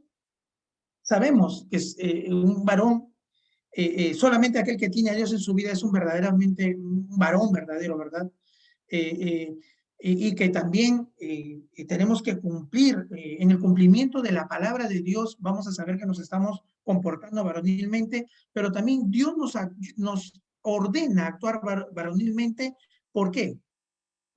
Speaker 1: sabemos que es un varón, solamente aquel que tiene a Dios en su vida es un verdaderamente un varón verdadero, ¿verdad? Y que también tenemos que cumplir, en el cumplimiento de la palabra de Dios, vamos a saber que nos estamos comportando varonilmente, pero también Dios nos ordena actuar varonilmente. ¿Por qué?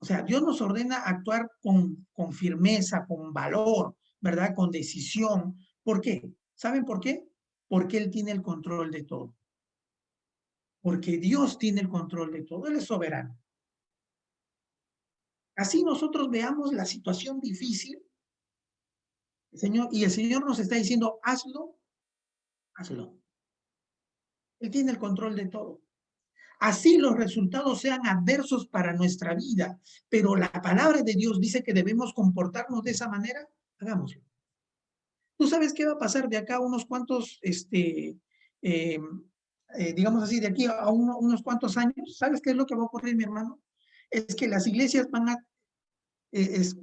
Speaker 1: O sea, Dios nos ordena actuar con firmeza, con valor, ¿verdad? Con decisión. ¿Por qué? ¿Saben por qué? Porque Él tiene el control de todo. Porque Dios tiene el control de todo. Él es soberano. Así nosotros veamos la situación difícil, y el Señor nos está diciendo, hazlo, hazlo. Él tiene el control de todo. Así los resultados sean adversos para nuestra vida, pero la palabra de Dios dice que debemos comportarnos de esa manera, hagámoslo. ¿Tú sabes qué va a pasar de acá a unos cuantos, digamos así, de aquí a unos cuantos años? ¿Sabes qué es lo que va a ocurrir, mi hermano? Es que las iglesias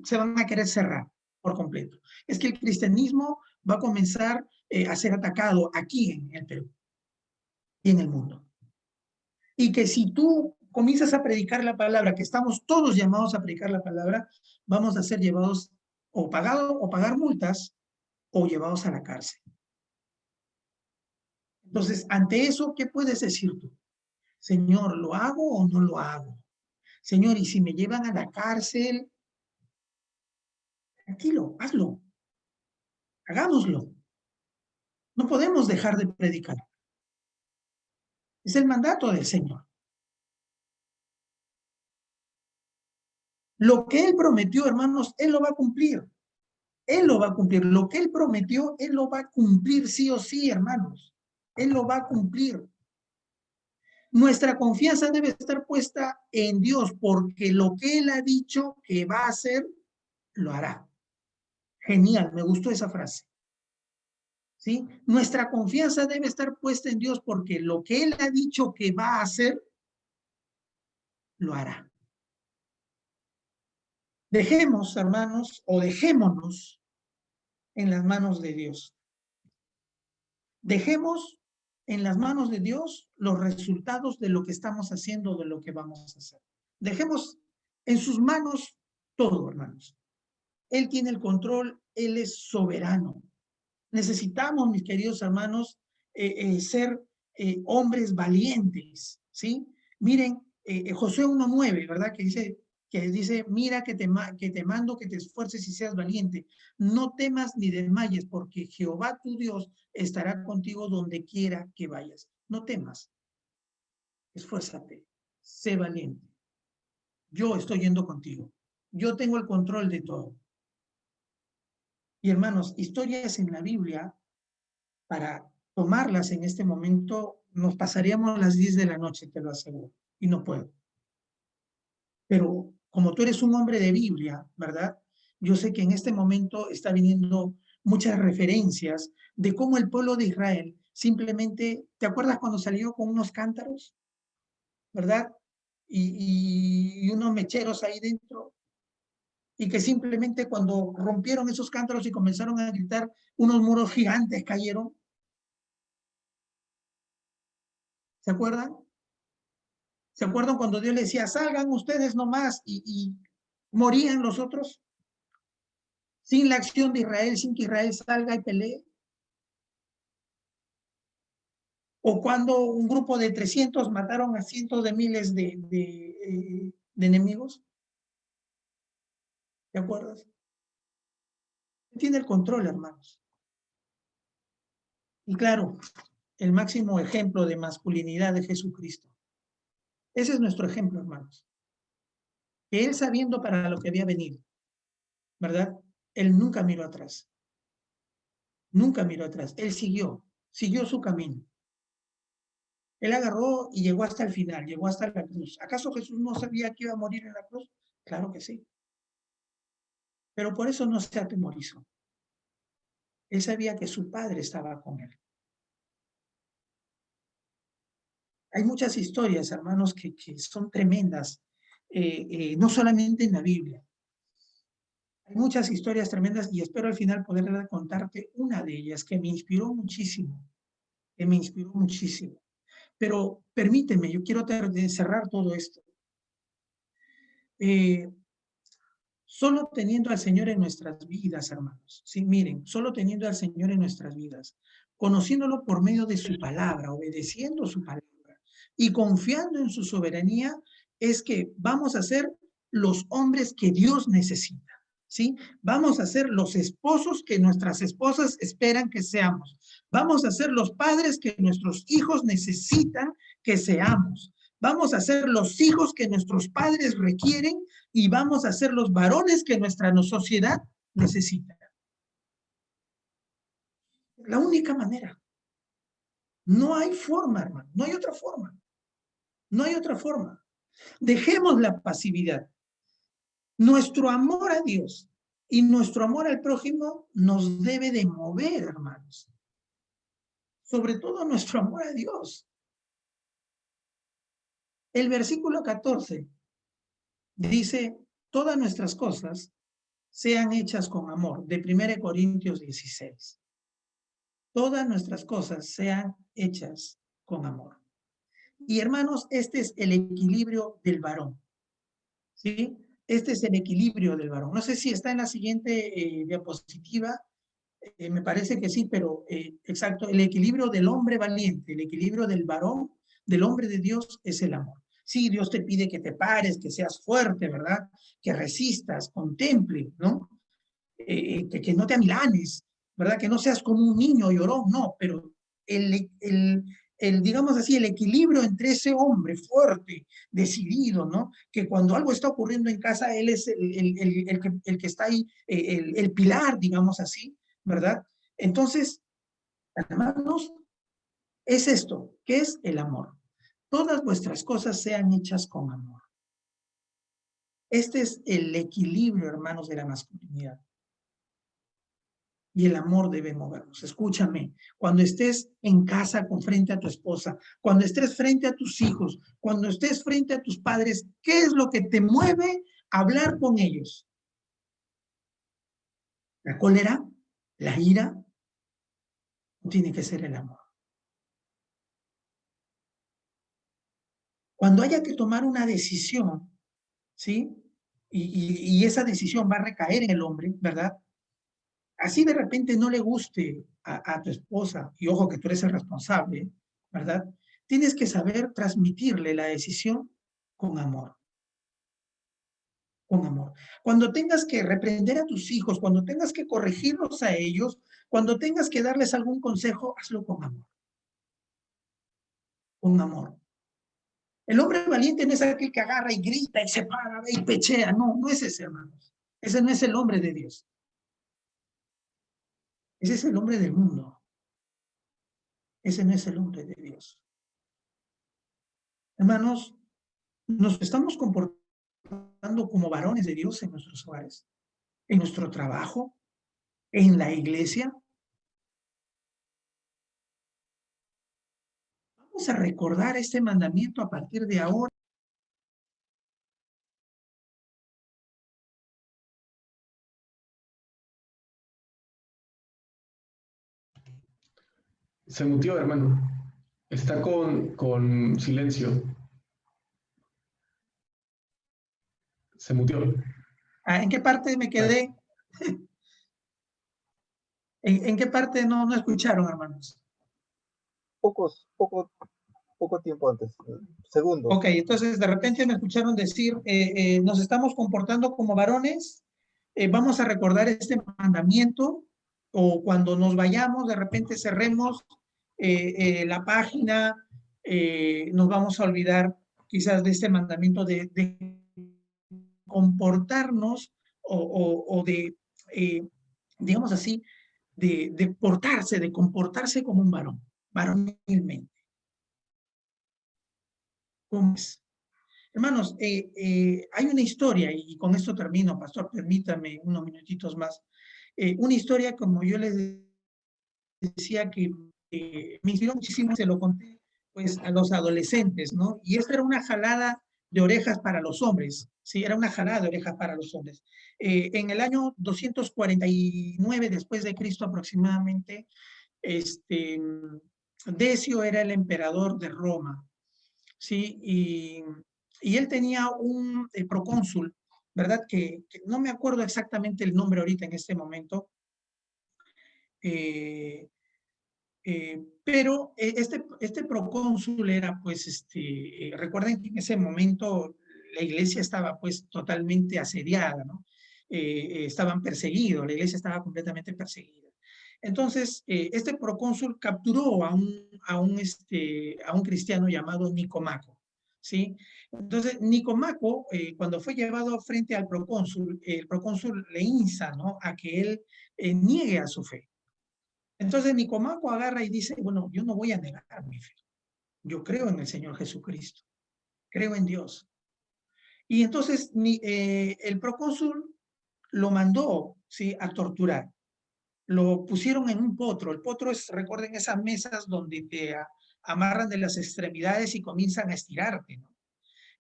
Speaker 1: se van a querer cerrar por completo. Es que el cristianismo va a comenzar a ser atacado aquí en el Perú y en el mundo. Y que si tú comienzas a predicar la palabra, que estamos todos llamados a predicar la palabra, vamos a ser llevados o pagar multas o llevados a la cárcel. Entonces, ante eso, ¿qué puedes decir tú? Señor, ¿lo hago o no lo hago? Señor, y si me llevan a la cárcel, tranquilo, hazlo, hagámoslo. No podemos dejar de predicar. Es el mandato del Señor. Lo que Él prometió, hermanos, Él lo va a cumplir. Él lo va a cumplir. Lo que Él prometió, Él lo va a cumplir sí o sí, hermanos. Él lo va a cumplir. Nuestra confianza debe estar puesta en Dios, porque lo que Él ha dicho que va a hacer, lo hará. Genial, me gustó esa frase. ¿Sí? Nuestra confianza debe estar puesta en Dios, porque lo que Él ha dicho que va a hacer, lo hará. Dejemos, hermanos, o dejémonos en las manos de Dios. Dejemos en las manos de Dios los resultados de lo que estamos haciendo, de lo que vamos a hacer. Dejemos en sus manos todo, hermanos. Él tiene el control, Él es soberano. Necesitamos, mis queridos hermanos, ser hombres valientes, ¿sí? Miren, Josué 1:9, ¿verdad? Que dice, mira que te mando que te esfuerces y seas valiente. No temas ni desmayes, porque Jehová tu Dios estará contigo donde quiera que vayas. No temas, esfuérzate, sé valiente. Yo estoy yendo contigo. Yo tengo el control de todo. Y hermanos, historias en la Biblia, para tomarlas en este momento, nos pasaríamos las 10 de la noche, te lo aseguro, y no puedo. Pero como tú eres un hombre de Biblia, ¿verdad? Yo sé que en este momento está viniendo muchas referencias de cómo el pueblo de Israel simplemente, ¿te acuerdas cuando salió con unos cántaros? ¿Verdad? Y unos mecheros ahí dentro, y que simplemente cuando rompieron esos cántaros y comenzaron a gritar, unos muros gigantes cayeron. ¿Se acuerdan? ¿Se acuerdan cuando Dios les decía, salgan ustedes nomás y morían los otros? Sin la acción de Israel, sin que Israel salga y pelee. O cuando un grupo de 300 mataron a cientos de miles de enemigos. ¿Te acuerdas? Tiene el control, hermanos. Y claro, el máximo ejemplo de masculinidad de Jesucristo. Ese es nuestro ejemplo, hermanos. Que Él, sabiendo para lo que había venido, ¿verdad? Él nunca miró atrás. Nunca miró atrás. Él siguió su camino. Él agarró y llegó hasta el final, llegó hasta la cruz. ¿Acaso Jesús no sabía que iba a morir en la cruz? Claro que sí. Pero por eso no se atemorizó. Él sabía que su Padre estaba con él. Hay muchas historias, hermanos, que son tremendas, no solamente en la Biblia. Hay muchas historias tremendas y espero al final poder contarte una de ellas que me inspiró muchísimo, Pero permíteme, yo quiero cerrar todo esto. Solo teniendo al Señor en nuestras vidas, hermanos. Sí, miren, solo teniendo al Señor en nuestras vidas, conociéndolo por medio de su palabra, obedeciendo su palabra y confiando en su soberanía, es que vamos a ser los hombres que Dios necesita. ¿Sí? Vamos a ser los esposos que nuestras esposas esperan que seamos. Vamos a ser los padres que nuestros hijos necesitan que seamos. Vamos a ser los hijos que nuestros padres requieren y vamos a ser los varones que nuestra sociedad necesita. La única manera. No hay forma, hermano. No hay otra forma. No hay otra forma. Dejemos la pasividad. Nuestro amor a Dios y nuestro amor al prójimo nos debe de mover, hermanos. Sobre todo nuestro amor a Dios. El versículo 14 dice, todas nuestras cosas sean hechas con amor, de 1 Corintios 16. Todas nuestras cosas sean hechas con amor. Y hermanos, este es el equilibrio del varón. ¿Sí? Este es el equilibrio del varón. No sé si está en la siguiente diapositiva, me parece que sí, pero exacto, el equilibrio del hombre valiente, el equilibrio del varón, del hombre de Dios, es el amor. Sí, Dios te pide que te pares, que seas fuerte, ¿verdad? Que resistas, contemple, ¿no? Que no te amilanes, ¿verdad? Que no seas como un niño llorón, no, pero digamos así, el equilibrio entre ese hombre fuerte, decidido, ¿no? Que cuando algo está ocurriendo en casa, él es el que está ahí, el pilar, digamos así, ¿verdad? Entonces, hermanos, es esto, ¿qué es el amor? Todas vuestras cosas sean hechas con amor. Este es el equilibrio, hermanos, de la masculinidad. Y el amor debe movernos. Escúchame, cuando estés en casa frente a tu esposa, cuando estés frente a tus hijos, cuando estés frente a tus padres, ¿qué es lo que te mueve a hablar con ellos? La cólera, la ira, tiene que ser el amor. Cuando haya que tomar una decisión, ¿sí? Y esa decisión va a recaer en el hombre, ¿verdad? Así de repente no le guste a tu esposa, y ojo que tú eres el responsable, ¿verdad? Tienes que saber transmitirle la decisión con amor. Con amor. Cuando tengas que reprender a tus hijos, cuando tengas que corregirlos a ellos, cuando tengas que darles algún consejo, hazlo con amor. Con amor. El hombre valiente no es aquel que agarra y grita y se para y pechea. No, no es ese, hermanos. Ese no es el hombre de Dios. Ese es el hombre del mundo. Ese no es el hombre de Dios. Hermanos, nos estamos comportando como varones de Dios en nuestros hogares, en nuestro trabajo, en la iglesia. Vamos a recordar este mandamiento a partir de ahora.
Speaker 2: Se mutió, hermano. Está con silencio. Se mutió.
Speaker 1: ¿En qué parte me quedé? ¿En qué parte no escucharon, hermanos?
Speaker 3: Poco tiempo antes, segundos.
Speaker 1: Ok, entonces de repente me escucharon decir, nos estamos comportando como varones, vamos a recordar este mandamiento, o cuando nos vayamos, de repente cerremos la página, nos vamos a olvidar quizás de este mandamiento de comportarnos o de, digamos así, de comportarse como un varón, varonilmente. ¿Cómo es? Hermanos, hay una historia, y con esto termino, pastor, permítame unos minutitos más. Una historia, como yo les decía, que me inspiró muchísimo, se lo conté pues a los adolescentes, ¿no? Y esta era una jalada de orejas para los hombres, ¿sí? Era una jalada de orejas para los hombres. En el año 249 después de Cristo aproximadamente, Decio era el emperador de Roma, ¿sí? Y él tenía un procónsul, ¿verdad? Que no me acuerdo exactamente el nombre ahorita en este momento, pero este procónsul era, pues, recuerden que en ese momento la iglesia estaba, pues, totalmente asediada, ¿no? Estaban perseguidos, la iglesia estaba completamente perseguida. Entonces, este procónsul capturó a un cristiano llamado Nicomaco, ¿sí? Entonces, Nicomaco, cuando fue llevado frente al procónsul, el procónsul le insta, ¿no?, a que él niegue a su fe. Entonces Nicomaco agarra y dice, bueno, yo no voy a negar mi fe. Yo creo en el Señor Jesucristo. Creo en Dios. Y entonces el procónsul lo mandó, ¿sí?, a torturar. Lo pusieron en un potro. El potro es, recuerden, esas mesas donde te amarran de las extremidades y comienzan a estirarte, ¿no?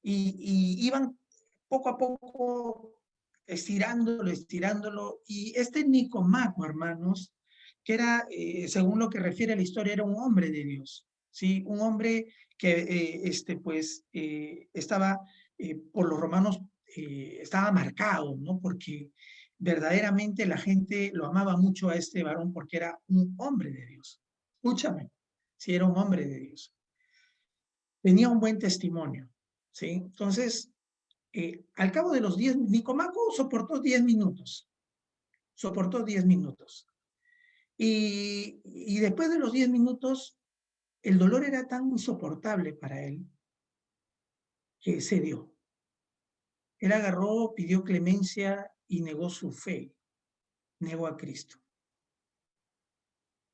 Speaker 1: Y iban poco a poco estirándolo. Y este Nicomaco, hermanos, que era, según lo que refiere la historia, era un hombre de Dios, ¿sí? Un hombre que, estaba, por los romanos, estaba marcado, ¿no? Porque verdaderamente la gente lo amaba mucho a este varón porque era un hombre de Dios. Escúchame, si era un hombre de Dios. Tenía un buen testimonio, ¿sí? Entonces, al cabo de los 10, Nicomaco soportó 10 minutos, soportó 10 minutos. Y después de los 10 minutos, el dolor era tan insoportable para él que cedió. Él agarró, pidió clemencia y negó su fe, negó a Cristo,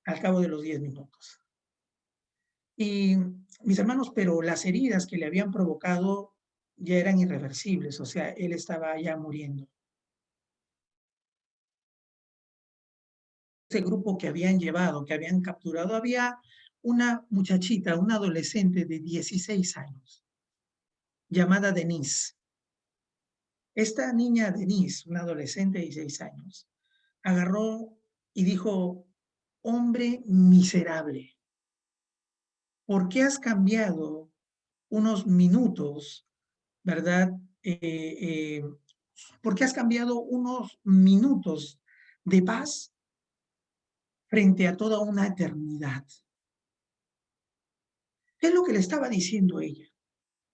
Speaker 1: al cabo de los 10 minutos. Y mis hermanos, pero las heridas que le habían provocado ya eran irreversibles, o sea, él estaba ya muriendo. Ese grupo que habían llevado, que habían capturado, había una muchachita, una adolescente de 16 años, llamada Denise. Esta niña Denise, una adolescente de 16 años, agarró y dijo, hombre miserable, ¿por qué has cambiado unos minutos, verdad? ¿Por qué has cambiado unos minutos de paz frente a toda una eternidad? ¿Qué es lo que le estaba diciendo ella?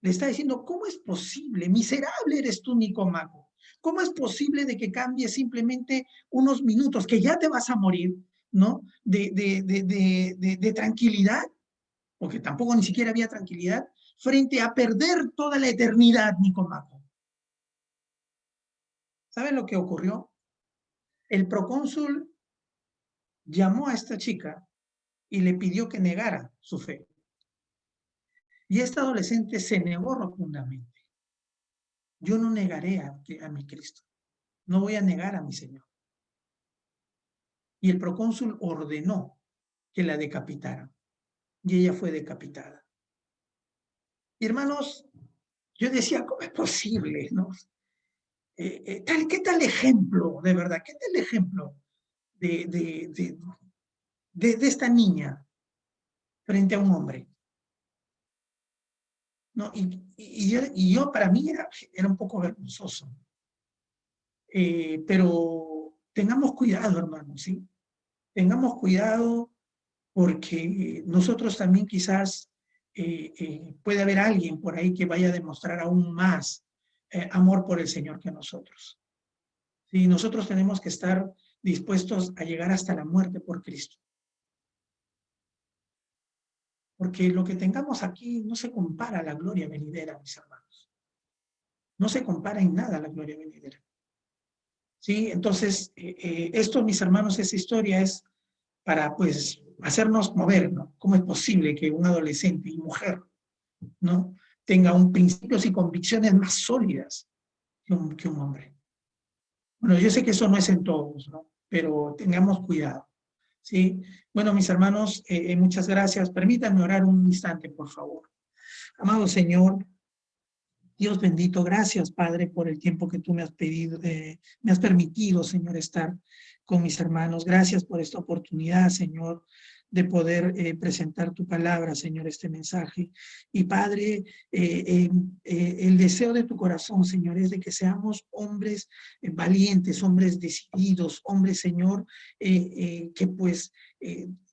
Speaker 1: Le está diciendo, ¿cómo es posible? Miserable eres tú, Nicomaco. ¿Cómo es posible de que cambies simplemente unos minutos, que ya te vas a morir, ¿no? De tranquilidad, porque tampoco ni siquiera había tranquilidad, frente a perder toda la eternidad, Nicomaco. ¿Saben lo que ocurrió? El procónsul llamó a esta chica y le pidió que negara su fe. Y esta adolescente se negó rotundamente. Yo no negaré a mi Cristo. No voy a negar a mi Señor. Y el procónsul ordenó que la decapitaran. Y ella fue decapitada. Y hermanos, yo decía, ¿cómo es posible? ¿No? ¿Qué tal ejemplo, de verdad? ¿Qué tal ejemplo de esta niña frente a un hombre? ¿No? Yo para mí era un poco vergonzoso. Pero tengamos cuidado, hermanos, ¿sí? Tengamos cuidado porque nosotros también quizás puede haber alguien por ahí que vaya a demostrar aún más amor por el Señor que nosotros. ¿Sí? Nosotros tenemos que estar dispuestos a llegar hasta la muerte por Cristo. Porque lo que tengamos aquí no se compara a la gloria venidera, mis hermanos. No se compara en nada a la gloria venidera. ¿Sí? Entonces, esto, mis hermanos, esa historia es para, pues, hacernos mover, ¿no? ¿Cómo es posible que un adolescente y mujer, ¿no? Tenga un principios y convicciones más sólidas que un hombre? Bueno, yo sé que eso no es en todos, ¿no? Pero tengamos cuidado, ¿sí? Bueno, mis hermanos, muchas gracias. Permítanme orar un instante, por favor. Amado Señor, Dios bendito, gracias, Padre, por el tiempo que tú me has pedido, me has permitido, Señor, estar con mis hermanos. Gracias por esta oportunidad, Señor, de poder presentar tu palabra, Señor, este mensaje. Y Padre, el deseo de tu corazón, Señor, es de que seamos hombres valientes, hombres decididos, hombres, Señor, que pues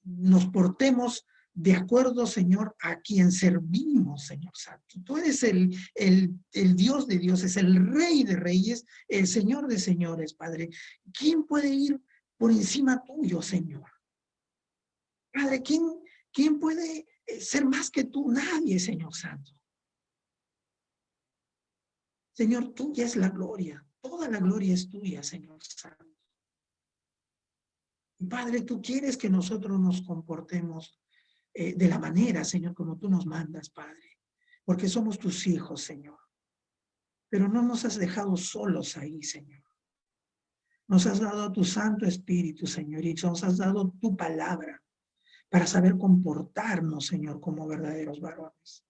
Speaker 1: nos portemos de acuerdo, Señor, a quien servimos, Señor Santo. Tú eres el Dios de dioses, el Rey de reyes, el Señor de señores, Padre. ¿Quién puede ir por encima tuyo, Señor? Padre, ¿quién puede ser más que tú? Nadie, Señor Santo. Señor, tuya es la gloria. Toda la gloria es tuya, Señor Santo. Y Padre, tú quieres que nosotros nos comportemos de la manera, Señor, como tú nos mandas, Padre, porque somos tus hijos, Señor. Pero no nos has dejado solos ahí, Señor. Nos has dado tu Santo Espíritu, Señor, y nos has dado tu palabra para saber comportarnos, Señor, como verdaderos varones.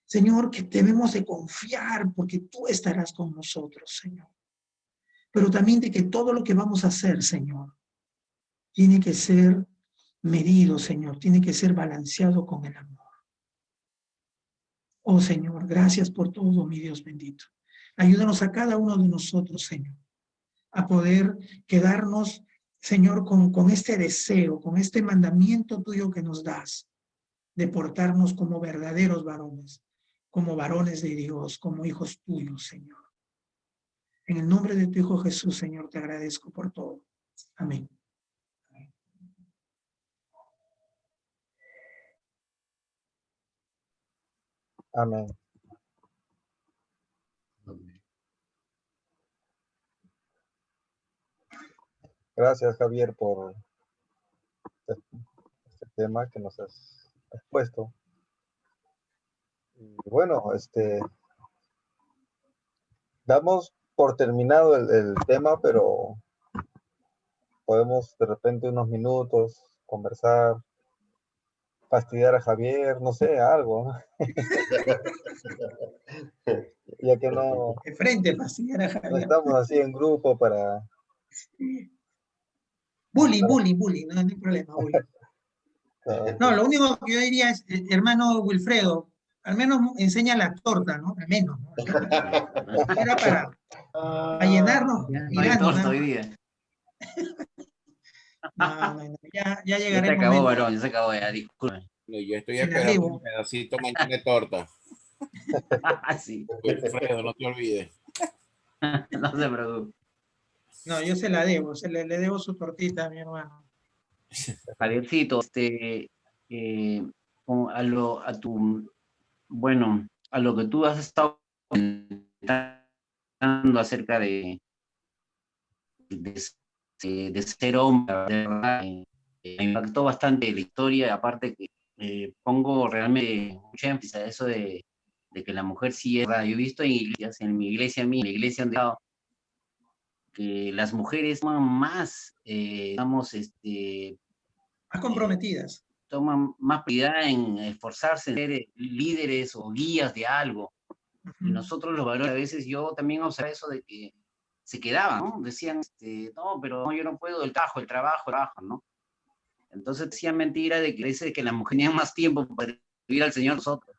Speaker 1: Señor, que debemos de confiar porque tú estarás con nosotros, Señor. Pero también de que todo lo que vamos a hacer, Señor, tiene que ser medido, Señor, tiene que ser balanceado con el amor. Oh Señor, gracias por todo, mi Dios bendito. Ayúdanos a cada uno de nosotros, Señor, a poder quedarnos, Señor, con este deseo, con este mandamiento tuyo que nos das, de portarnos como verdaderos varones, como varones de Dios, como hijos tuyos, Señor. En el nombre de tu Hijo Jesús, Señor, te agradezco por todo. Amén.
Speaker 3: Amén. Gracias, Javier, por este tema que nos has expuesto. Y bueno, damos por terminado el tema, pero podemos de repente unos minutos conversar, fastidiar a Javier, no sé, algo, ¿no? Ya que no
Speaker 1: De frente, fastidiar a Javier.
Speaker 3: estamos así en grupo para
Speaker 1: Bullying, no hay problema, bullying. No, lo único que yo diría es, hermano Wilfredo, al menos enseña la torta, ¿no? Al menos, ¿no? Era para llenarnos
Speaker 4: Ya no hay
Speaker 1: mirando
Speaker 4: torta
Speaker 1: nada
Speaker 4: hoy
Speaker 1: más.
Speaker 4: día.
Speaker 1: No, ya
Speaker 4: Ya
Speaker 1: llegará
Speaker 4: se
Speaker 1: el
Speaker 4: acabó,
Speaker 1: momento.
Speaker 4: varón, ya se acabó, ya, disculpe.
Speaker 5: No, yo estoy
Speaker 1: Se la
Speaker 5: esperando
Speaker 1: debo.
Speaker 5: un pedacito mañana de torta.
Speaker 4: Sí,
Speaker 5: Wilfredo, no te olvides.
Speaker 4: no se preocupe.
Speaker 1: No, yo se la debo, le debo su tortita a mi hermano.
Speaker 4: Javiercito, bueno, a lo que tú has estado comentando acerca de, de ser hombre, de verdad, me impactó bastante la historia, aparte que pongo realmente mucha énfasis a eso de que la mujer sí es verdad. Yo he visto en iglesias, en mi iglesia, en la iglesia donde he estado, que las mujeres toman más, digamos,
Speaker 1: Más comprometidas.
Speaker 4: toman más prioridad en esforzarse en ser líderes o guías de algo. Y nosotros los varones, a veces yo también observé eso de que se quedaban, ¿no? Decían, no, pero no, yo no puedo, el trabajo, ¿no? Entonces decían mentira de que dice que las mujeres tenían más tiempo para servir al Señor nosotros.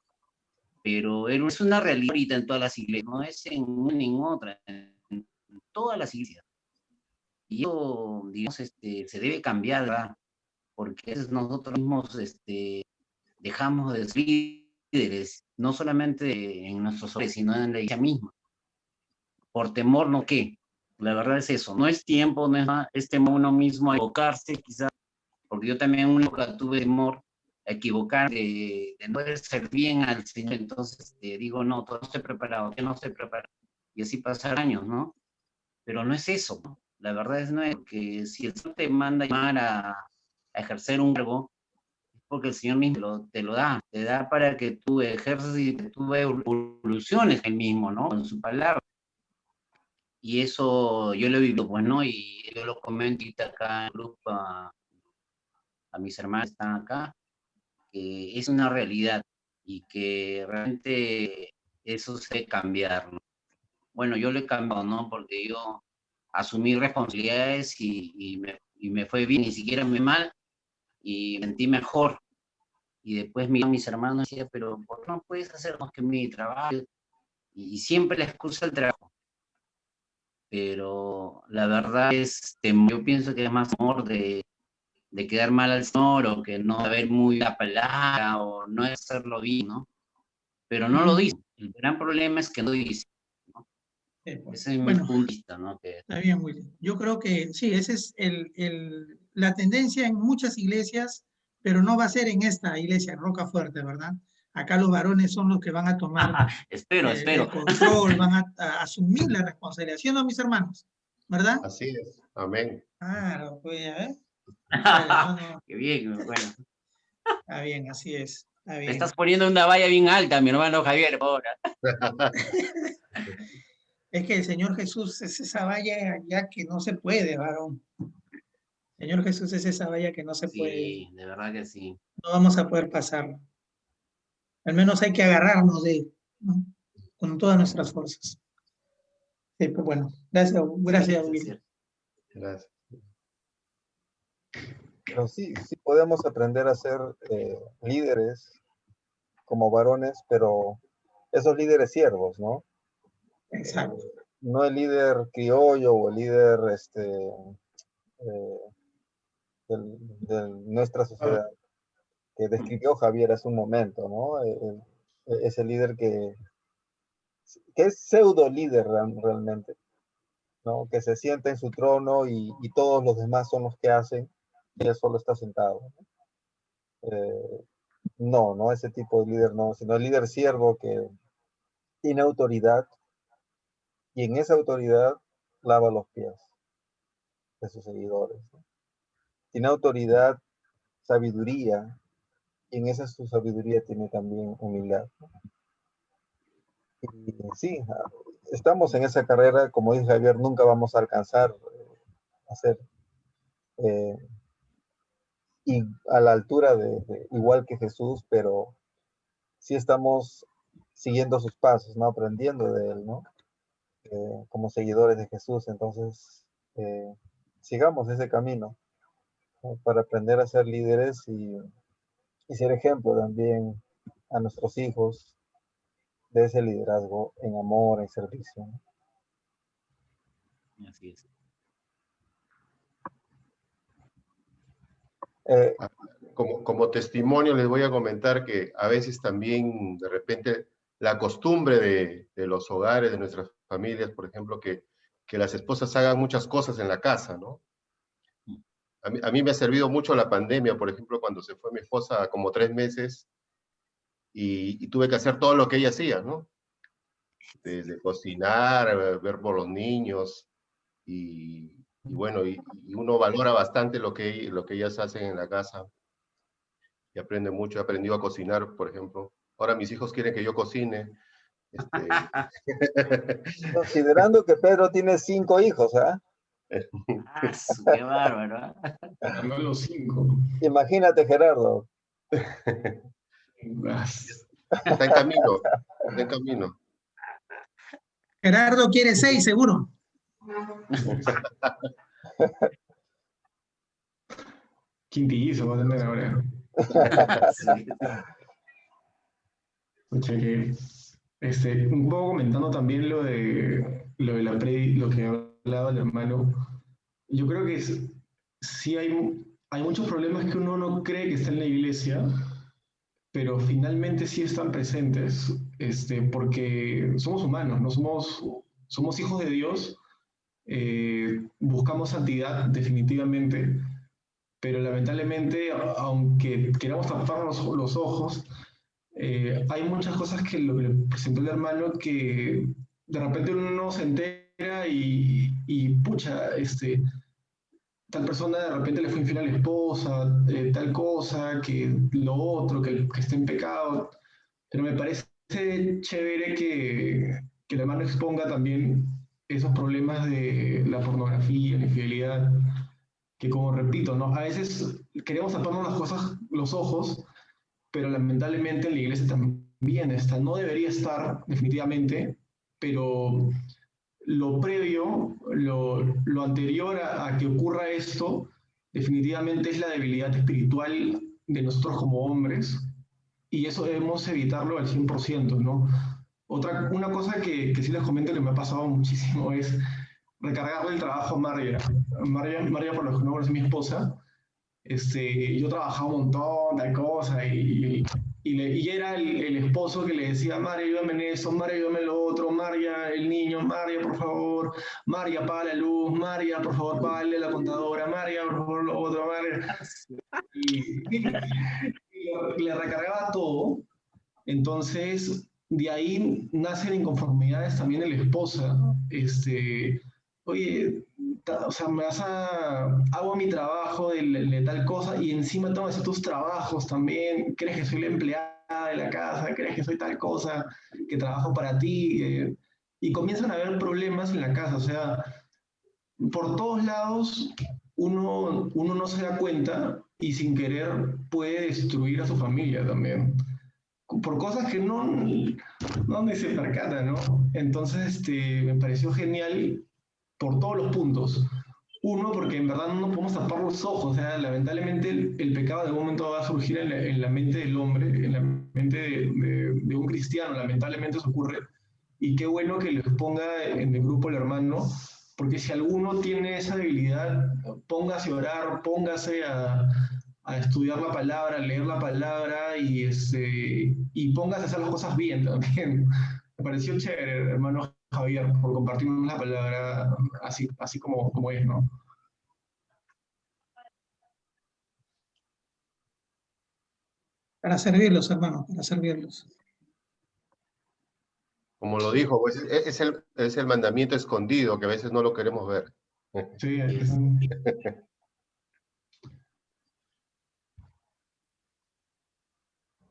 Speaker 4: Pero es una realidad ahorita en todas las iglesias, no es en una ni en otra, en todas las iglesias. Y eso, digamos, se debe cambiar, ¿verdad? Porque nosotros mismos dejamos de ser líderes, no solamente en nuestros hogares, sino en la iglesia misma. Por temor, ¿no qué? La verdad es eso, no es tiempo, no es nada, es temor uno mismo a equivocarse, quizás, porque yo también nunca tuve temor a equivocar, de no ser bien al Señor, entonces digo, no, todo estoy preparado, yo no estoy preparado, y así pasan años, ¿no? Pero no es eso, ¿no? La verdad es no es que si el Señor te manda a llamar a ejercer un cargo, porque el Señor mismo te lo da, te da para que tú ejerzas y que tú evoluciones el mismo, ¿no? Con su palabra. Y eso yo lo he vivido, pues, ¿no? Y yo lo comento acá en el grupo a mis hermanos que están acá, que es una realidad y que realmente eso se debe cambiar, ¿no? Bueno, yo lo he cambiado, ¿no? Porque yo asumí responsabilidades y me fue bien, ni siquiera me mal, y me sentí mejor. Y después mis hermanos decían, pero ¿por qué no puedes hacer más que mi trabajo? Y siempre la excusa el trabajo. Pero la verdad es, yo pienso que es más amor de quedar mal al Señor o que no saber muy la palabra o no hacerlo bien, ¿no? Pero no lo dice. El gran problema es que no dice, ¿no?
Speaker 1: Pues.
Speaker 4: Ese es mi
Speaker 1: Bueno,
Speaker 4: punto de vista, ¿no? Que,
Speaker 1: está bien, Willy. Yo creo que sí, esa es la tendencia en muchas iglesias, pero no va a ser en esta iglesia, Rocafuerte, ¿verdad? Acá los varones son los que van a tomar
Speaker 4: espero.
Speaker 1: el control, van a asumir la responsabilidad, ¿sí o no, mis hermanos? ¿Verdad?
Speaker 6: Así es. Amén.
Speaker 1: Claro, pues ya ves. No,
Speaker 4: Qué bien, bueno.
Speaker 1: está bien, así es. Está
Speaker 4: Te
Speaker 1: bien.
Speaker 4: estás poniendo una valla bien alta, mi hermano Javier, ahora.
Speaker 1: Es que el Señor Jesús es esa valla ya que no se puede, varón. Señor Jesús es esa valla que no se puede.
Speaker 4: Sí, de verdad que sí.
Speaker 1: No vamos a poder pasarla. Al menos hay que agarrarnos de él, ¿no? Con todas nuestras fuerzas. Sí, pues bueno, gracias,
Speaker 4: Sí,
Speaker 1: Willy.
Speaker 6: Gracias.
Speaker 3: Pero sí podemos aprender a ser líderes como varones, pero esos líderes siervos, ¿no?
Speaker 1: Exacto.
Speaker 3: No el líder criollo o el líder de nuestra sociedad que describió Javier hace un momento, ¿no? Ese líder que es pseudo líder realmente, ¿no? Que se sienta en su trono y todos los demás son los que hacen y él solo está sentado, ¿no? No, ese tipo de líder no, sino el líder siervo que tiene autoridad y en esa autoridad lava los pies de sus seguidores, ¿no? Tiene autoridad, sabiduría, y en esa su sabiduría tiene también humildad, ¿no? Y sí, estamos en esa carrera, como dice Javier, nunca vamos a alcanzar a ser eh, y a la altura igual que Jesús, pero sí estamos siguiendo sus pasos, ¿no? Aprendiendo de él, ¿no? Como seguidores de Jesús. Entonces, sigamos ese camino, ¿no? Para aprender a ser líderes y ser ejemplo también a nuestros hijos de ese liderazgo en amor, en servicio, ¿no?
Speaker 4: Así es.
Speaker 6: Como testimonio les voy a comentar que a veces también de repente la costumbre de los hogares, de nuestras familias, por ejemplo, que las esposas hagan muchas cosas en la casa, ¿no? A mí me ha servido mucho la pandemia, por ejemplo, cuando se fue mi esposa como 3 meses y tuve que hacer todo lo que ella hacía, ¿no? Desde cocinar, ver por los niños y bueno, y uno valora bastante lo que ellas hacen en la casa y aprende mucho. He aprendido a cocinar, por ejemplo. Ahora mis hijos quieren que yo cocine.
Speaker 3: Considerando que Pedro tiene 5 hijos, ¿ah?
Speaker 4: Ah, qué bárbaro.
Speaker 2: Ganando los 5.
Speaker 3: Imagínate, Gerardo.
Speaker 6: Está en camino, está en camino.
Speaker 1: Gerardo quiere 6, seguro.
Speaker 2: Quintillizo va a tener ahora.
Speaker 4: Sí.
Speaker 2: Pucha, que, un poco comentando también lo de lo que hablaba el hermano. Yo creo que sí hay muchos problemas que uno no cree que están en la iglesia, pero finalmente sí están presentes, porque somos humanos, no somos hijos de Dios, buscamos santidad definitivamente, pero lamentablemente, aunque queramos tapar los ojos, hay muchas cosas que lo que le presentó el hermano que de repente uno no se entera y pucha, tal persona de repente le fue infiel a la esposa, tal cosa, que lo otro, que está en pecado. Pero me parece chévere que el hermano exponga también esos problemas de la pornografía, la infidelidad, que como repito, ¿no? A veces queremos taparnos las cosas, los ojos, pero lamentablemente en la iglesia también está. No debería estar definitivamente, pero lo previo, lo anterior a que ocurra esto, definitivamente es la debilidad espiritual de nosotros como hombres, y eso debemos evitarlo al 100%, ¿no? Una cosa que sí les comento que me ha pasado muchísimo es recargarle el trabajo a María. María, por lo que no conoce, mi esposa. Yo trabajaba un montón de cosas y era el esposo que le decía, María, ayúdame en eso, María, ayúdame en lo otro, María, el niño, María, por favor, María, apaga la luz, María, por favor, págale la contadora, María, por favor, lo otro, María. Y le recargaba todo. Entonces, de ahí nacen inconformidades también en la esposa. Oye, o sea, hago mi trabajo de tal cosa y encima tengo que hacer tus trabajos también. ¿Crees que soy la empleada de la casa? ¿Crees que soy tal cosa que trabajo para ti? Y comienzan a haber problemas en la casa. O sea, por todos lados uno no se da cuenta y sin querer puede destruir a su familia también por cosas que no ni se percata, ¿no? Entonces, me pareció genial por todos los puntos. Uno, porque en verdad no podemos tapar los ojos, o sea, lamentablemente el pecado de algún momento va a surgir en la mente del hombre, en la mente de un cristiano, lamentablemente eso ocurre, y qué bueno que lo exponga en el grupo el hermano, porque si alguno tiene esa debilidad, póngase a orar, póngase a estudiar la palabra, a leer la palabra y póngase a hacer las cosas bien también. Me pareció chévere, hermano Javier, por compartirnos la palabra así como es, ¿no?
Speaker 1: Para servirlos, hermano, para servirlos.
Speaker 6: Como lo dijo, pues, es el mandamiento escondido que a veces no lo queremos ver.
Speaker 2: Sí,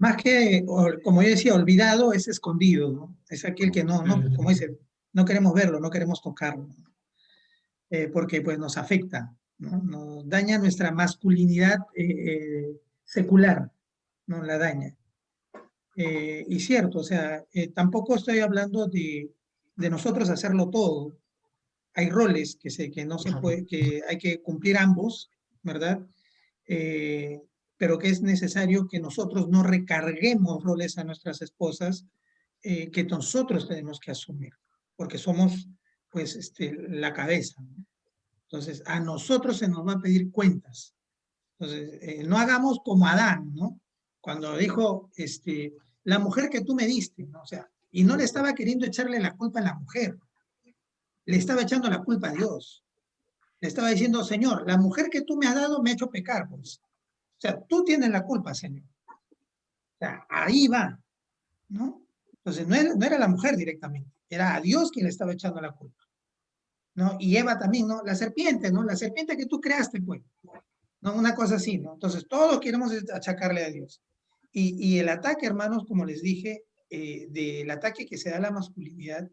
Speaker 1: Más que, como yo decía, olvidado, es escondido, ¿no? Es aquel que no, como dice, no queremos verlo, no queremos tocarlo, porque pues nos afecta, ¿no? Nos daña nuestra masculinidad secular, nos la daña. Y cierto, o sea, tampoco estoy hablando de nosotros hacerlo todo. hay roles que no se puede, que hay que cumplir ambos, ¿verdad? Pero que es necesario que nosotros no recarguemos roles a nuestras esposas que nosotros tenemos que asumir, porque somos, pues, la cabeza, ¿no? Entonces, a nosotros se nos va a pedir cuentas. Entonces, no hagamos como Adán, ¿no? Cuando dijo, la mujer que tú me diste, ¿no? O sea, y no le estaba queriendo echarle la culpa a la mujer, le estaba echando la culpa a Dios. Le estaba diciendo, Señor, la mujer que tú me has dado me ha hecho pecar, pues. O sea, tú tienes la culpa, Señor. O sea, ahí va, ¿no? Entonces, no era la mujer directamente, era a Dios quien le estaba echando la culpa, ¿no? Y Eva también, ¿no? La serpiente, ¿no? La serpiente que tú creaste, pues. ¿No? Una cosa así, ¿no? Entonces, todos queremos achacarle a Dios. Y el ataque, hermanos, como les dije, del ataque que se da a la masculinidad,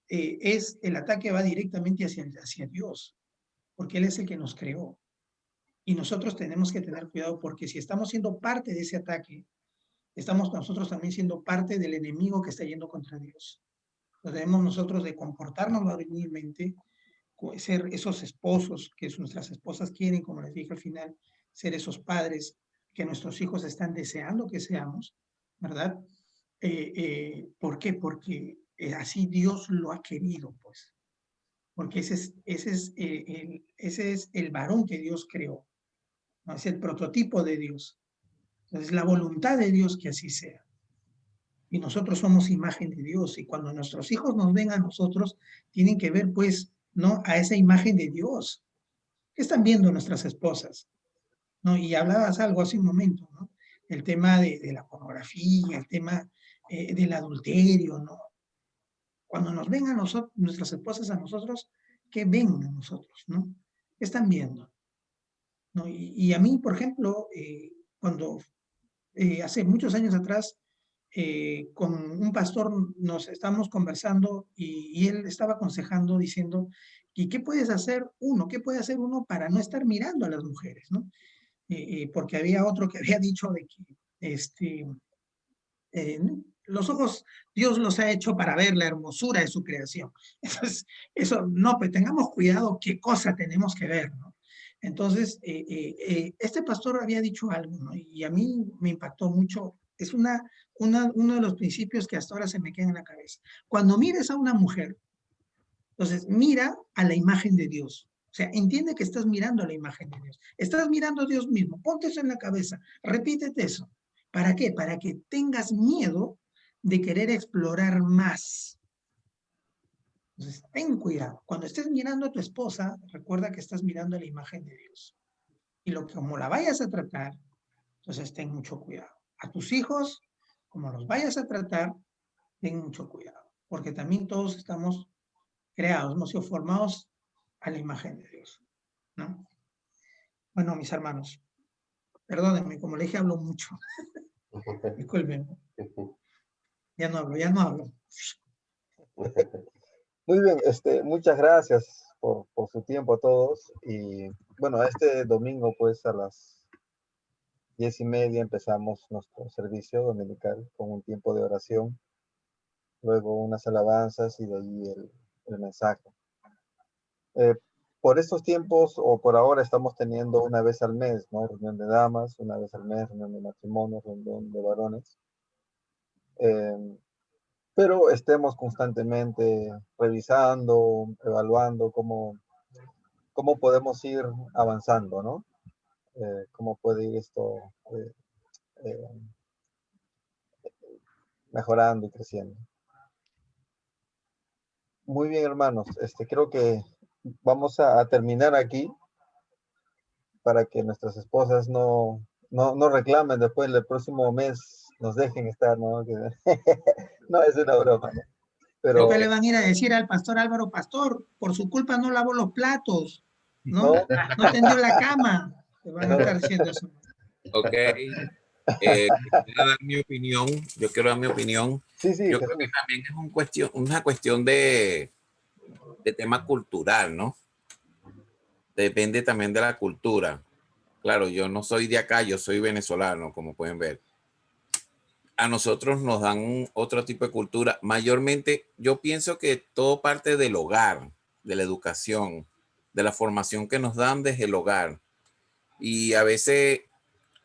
Speaker 1: es el ataque va directamente hacia Dios, porque Él es el que nos creó. Y nosotros tenemos que tener cuidado porque si estamos siendo parte de ese ataque, estamos nosotros también siendo parte del enemigo que está yendo contra Dios. Entonces, debemos nosotros de comportarnos varonilmente, ser esos esposos que nuestras esposas quieren, como les dije al final, ser esos padres que nuestros hijos están deseando que seamos, ¿verdad? ¿Por qué? Porque así Dios lo ha querido, pues. Porque ese es el varón que Dios creó, ¿no? Es el prototipo de Dios. Entonces, la voluntad de Dios que así sea. Y nosotros somos imagen de Dios. Y cuando nuestros hijos nos ven a nosotros, tienen que ver, pues, ¿no? A esa imagen de Dios. ¿Qué están viendo nuestras esposas? ¿No? Y hablabas algo hace un momento, ¿no? El tema de la pornografía, el tema del adulterio, ¿no? Cuando nos ven a nosotros, nuestras esposas a nosotros, ¿qué ven a nosotros, ¿no? ¿Qué están viendo? ¿No? Y a mí, por ejemplo, cuando hace muchos años atrás, con un pastor nos estábamos conversando y él estaba aconsejando diciendo, ¿y qué puedes hacer uno? ¿Qué puede hacer uno para no estar mirando a las mujeres, ¿no? Porque había otro que había dicho de que los ojos Dios los ha hecho para ver la hermosura de su creación. Entonces, eso no, pues tengamos cuidado qué cosa tenemos que ver, ¿no? Entonces, este pastor había dicho algo, ¿no? Y a mí me impactó mucho. Es uno de los principios que hasta ahora se me queda en la cabeza. Cuando mires a una mujer, entonces mira a la imagen de Dios. O sea, entiende que estás mirando a la imagen de Dios. Estás mirando a Dios mismo. Ponte eso en la cabeza. Repítete eso. ¿Para qué? Para que tengas miedo de querer explorar más. Entonces, ten cuidado. Cuando estés mirando a tu esposa, recuerda que estás mirando a la imagen de Dios. Y como la vayas a tratar, entonces ten mucho cuidado. A tus hijos, como los vayas a tratar, ten mucho cuidado. Porque también todos estamos creados, hemos sido formados a la imagen de Dios, ¿no? Bueno, mis hermanos, perdónenme, como le dije, hablo mucho. Disculpen. Ya no hablo, ya no hablo.
Speaker 3: Muy bien, muchas gracias por su tiempo a todos. Y bueno, este domingo, pues a las 10:30 empezamos nuestro servicio dominical con un tiempo de oración, luego unas alabanzas y de ahí el mensaje. Por estos tiempos, o por ahora, estamos teniendo una vez al mes, ¿no? Reunión de damas, una vez al mes, reunión de matrimonio, reunión de varones. Pero estemos constantemente revisando, evaluando cómo podemos ir avanzando, ¿no? Cómo puede ir esto mejorando y creciendo. Muy bien, hermanos. Creo que vamos a terminar aquí para que nuestras esposas no reclamen después el próximo mes, nos dejen estar, ¿no? No, es una broma, ¿no? Pero,
Speaker 1: después le van a ir a decir al pastor Álvaro, pastor, por su culpa no lavó los platos, ¿no? No tendió la cama. Le van a estar diciendo eso.
Speaker 5: Ok. Quiero dar mi opinión. Yo quiero dar mi opinión.
Speaker 3: Sí, sí,
Speaker 5: yo creo que también es una cuestión de tema cultural, ¿no? Depende también de la cultura. Claro, yo no soy de acá, yo soy venezolano, como pueden ver. A nosotros nos dan otro tipo de cultura. Mayormente, yo pienso que todo parte del hogar. de la educación, de la formación que nos dan desde el hogar. Y a veces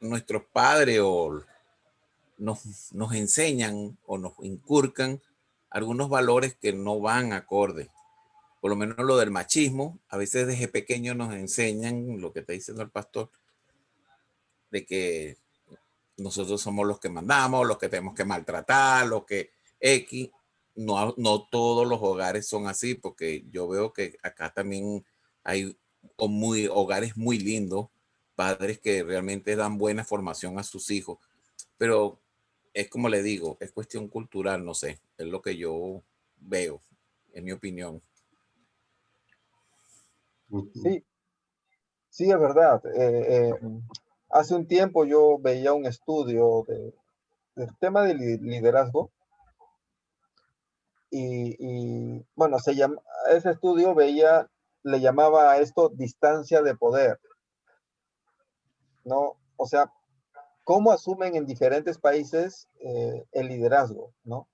Speaker 5: nuestros padres nos enseñan o nos inculcan algunos valores que no van acorde. Por lo menos lo del machismo, a veces desde pequeño nos enseñan lo que está diciendo el pastor, de que nosotros somos los que mandamos, los que tenemos que maltratar, los que X. No, no todos los hogares son así, porque yo veo que acá también hay hogares muy lindos, padres que realmente dan buena formación a sus hijos, pero es como le digo, es cuestión cultural, no sé, es lo que yo veo, en mi opinión.
Speaker 3: Sí, sí, es verdad. Hace un tiempo yo veía un estudio del tema del liderazgo bueno, ese estudio le llamaba a esto distancia de poder, ¿no? O sea, cómo asumen en diferentes países el liderazgo, ¿no?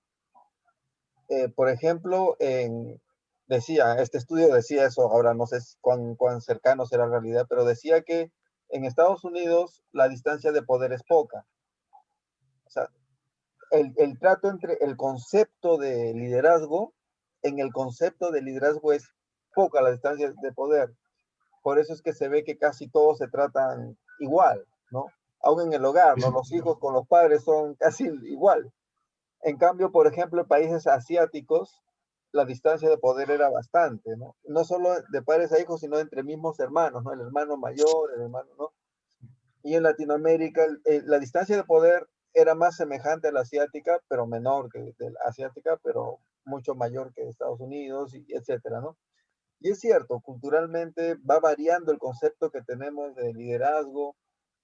Speaker 3: Por ejemplo, este estudio decía eso, ahora no sé cuán cercano será la realidad, pero decía que en Estados Unidos la distancia de poder es poca. O sea, el trato entre el concepto de liderazgo, en el concepto de liderazgo es poca la distancia de poder. Por eso es que se ve que casi todos se tratan igual, ¿no? Aún en el hogar, ¿no? Los hijos con los padres son casi igual. En cambio, por ejemplo, en países asiáticos, la distancia de poder era bastante, ¿no? No solo de padres a hijos, sino entre mismos hermanos, ¿no? El hermano mayor, el hermano, ¿no? Y en Latinoamérica, la distancia de poder era más semejante a la asiática, pero menor que la asiática, pero mucho mayor que Estados Unidos, y etcétera, ¿no? Y es cierto, culturalmente va variando el concepto que tenemos de liderazgo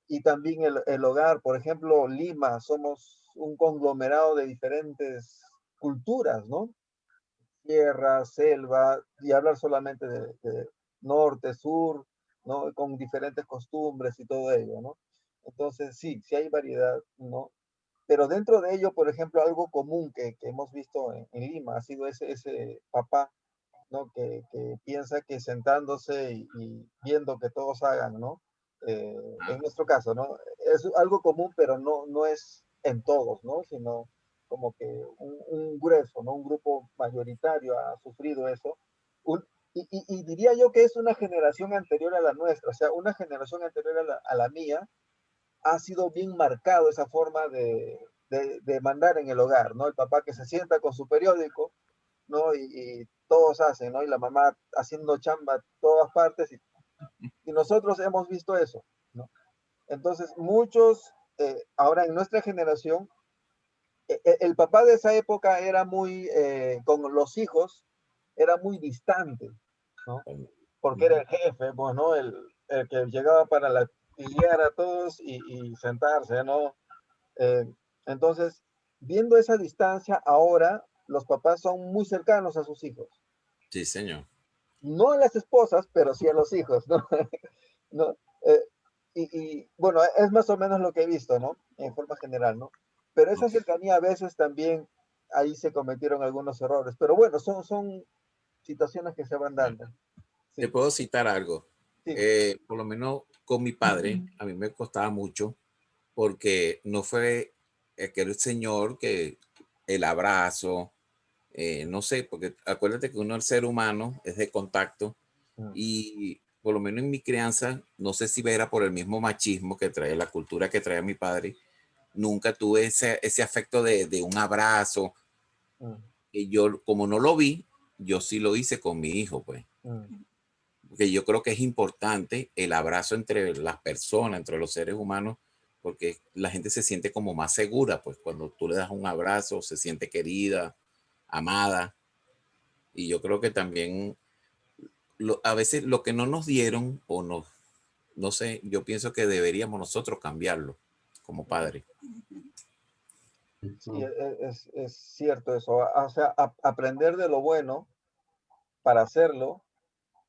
Speaker 3: y también el hogar. Por ejemplo, Lima, somos un conglomerado de diferentes culturas, ¿no? Tierra, selva, y hablar solamente de norte, sur, ¿no? Con diferentes costumbres y todo ello, ¿no? Entonces, sí, sí hay variedad, ¿no? Pero dentro de ello, por ejemplo, algo común que hemos visto en Lima ha sido ese papá, ¿no? Que piensa que sentándose y viendo que todos hagan, ¿no? En nuestro caso, ¿no? Es algo común, pero no es en todos, ¿no? Sino como que un grueso, ¿no? Un grupo mayoritario ha sufrido eso. Y diría yo que es una generación anterior a la nuestra, o sea, una generación anterior a la mía, ha sido bien marcado esa forma de mandar en el hogar, ¿no? El papá que se sienta con su periódico, ¿no? Y todos hacen, ¿no? Y la mamá haciendo chamba a todas partes, y nosotros hemos visto eso, ¿no? Entonces, muchos, ahora en nuestra generación, el papá de esa época era muy, con los hijos, era muy distante, ¿no? Porque era el jefe, pues, ¿no? El que llegaba para guiar a todos y sentarse, ¿no? Eh, entonces, viendo esa distancia, ahora los papás son muy cercanos a sus hijos.
Speaker 5: Sí, señor.
Speaker 3: No a las esposas, pero sí a los hijos, ¿no? ¿No? Eh, bueno, es más o menos lo que he visto, ¿no? En forma general, ¿no? Pero esa cercanía a veces también, ahí se cometieron algunos errores. Pero bueno, son situaciones que se van dando.
Speaker 5: Te
Speaker 3: Sí,
Speaker 5: puedo citar algo.
Speaker 3: sí.
Speaker 5: Por lo menos con mi padre, a mí me costaba mucho porque no fue aquel señor que el abrazo, no sé, porque acuérdate que uno, el ser humano, es de contacto y por lo menos en mi crianza, no sé si era por el mismo machismo que trae la cultura que trae mi padre, nunca tuve ese afecto de un abrazo. Y yo, como no lo vi, yo sí lo hice con mi hijo, pues. Porque yo creo que es importante el abrazo entre las personas, entre los seres humanos, porque la gente se siente como más segura, pues cuando tú le das un abrazo, se siente querida, amada. Y yo creo que también a veces lo que no nos dieron o no sé, yo pienso que deberíamos nosotros cambiarlo como padres.
Speaker 3: Sí, es cierto eso. O sea, aprender de lo bueno para hacerlo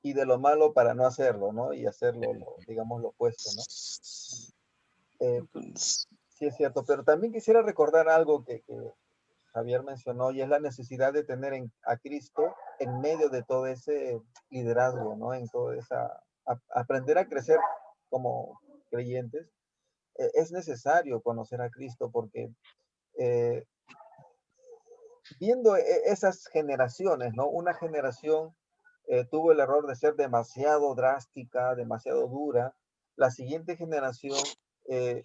Speaker 3: y de lo malo para no hacerlo, ¿no? Y hacerlo, digamos, lo opuesto, ¿no? Sí, es cierto, pero también quisiera recordar algo que Javier mencionó, y es la necesidad de tener a Cristo en medio de todo ese liderazgo, ¿no? En toda esa, aprender a crecer como creyentes, es necesario conocer a Cristo porque eh, viendo esas generaciones, ¿no? Una generación tuvo el error de ser demasiado drástica, demasiado dura. La siguiente generación eh,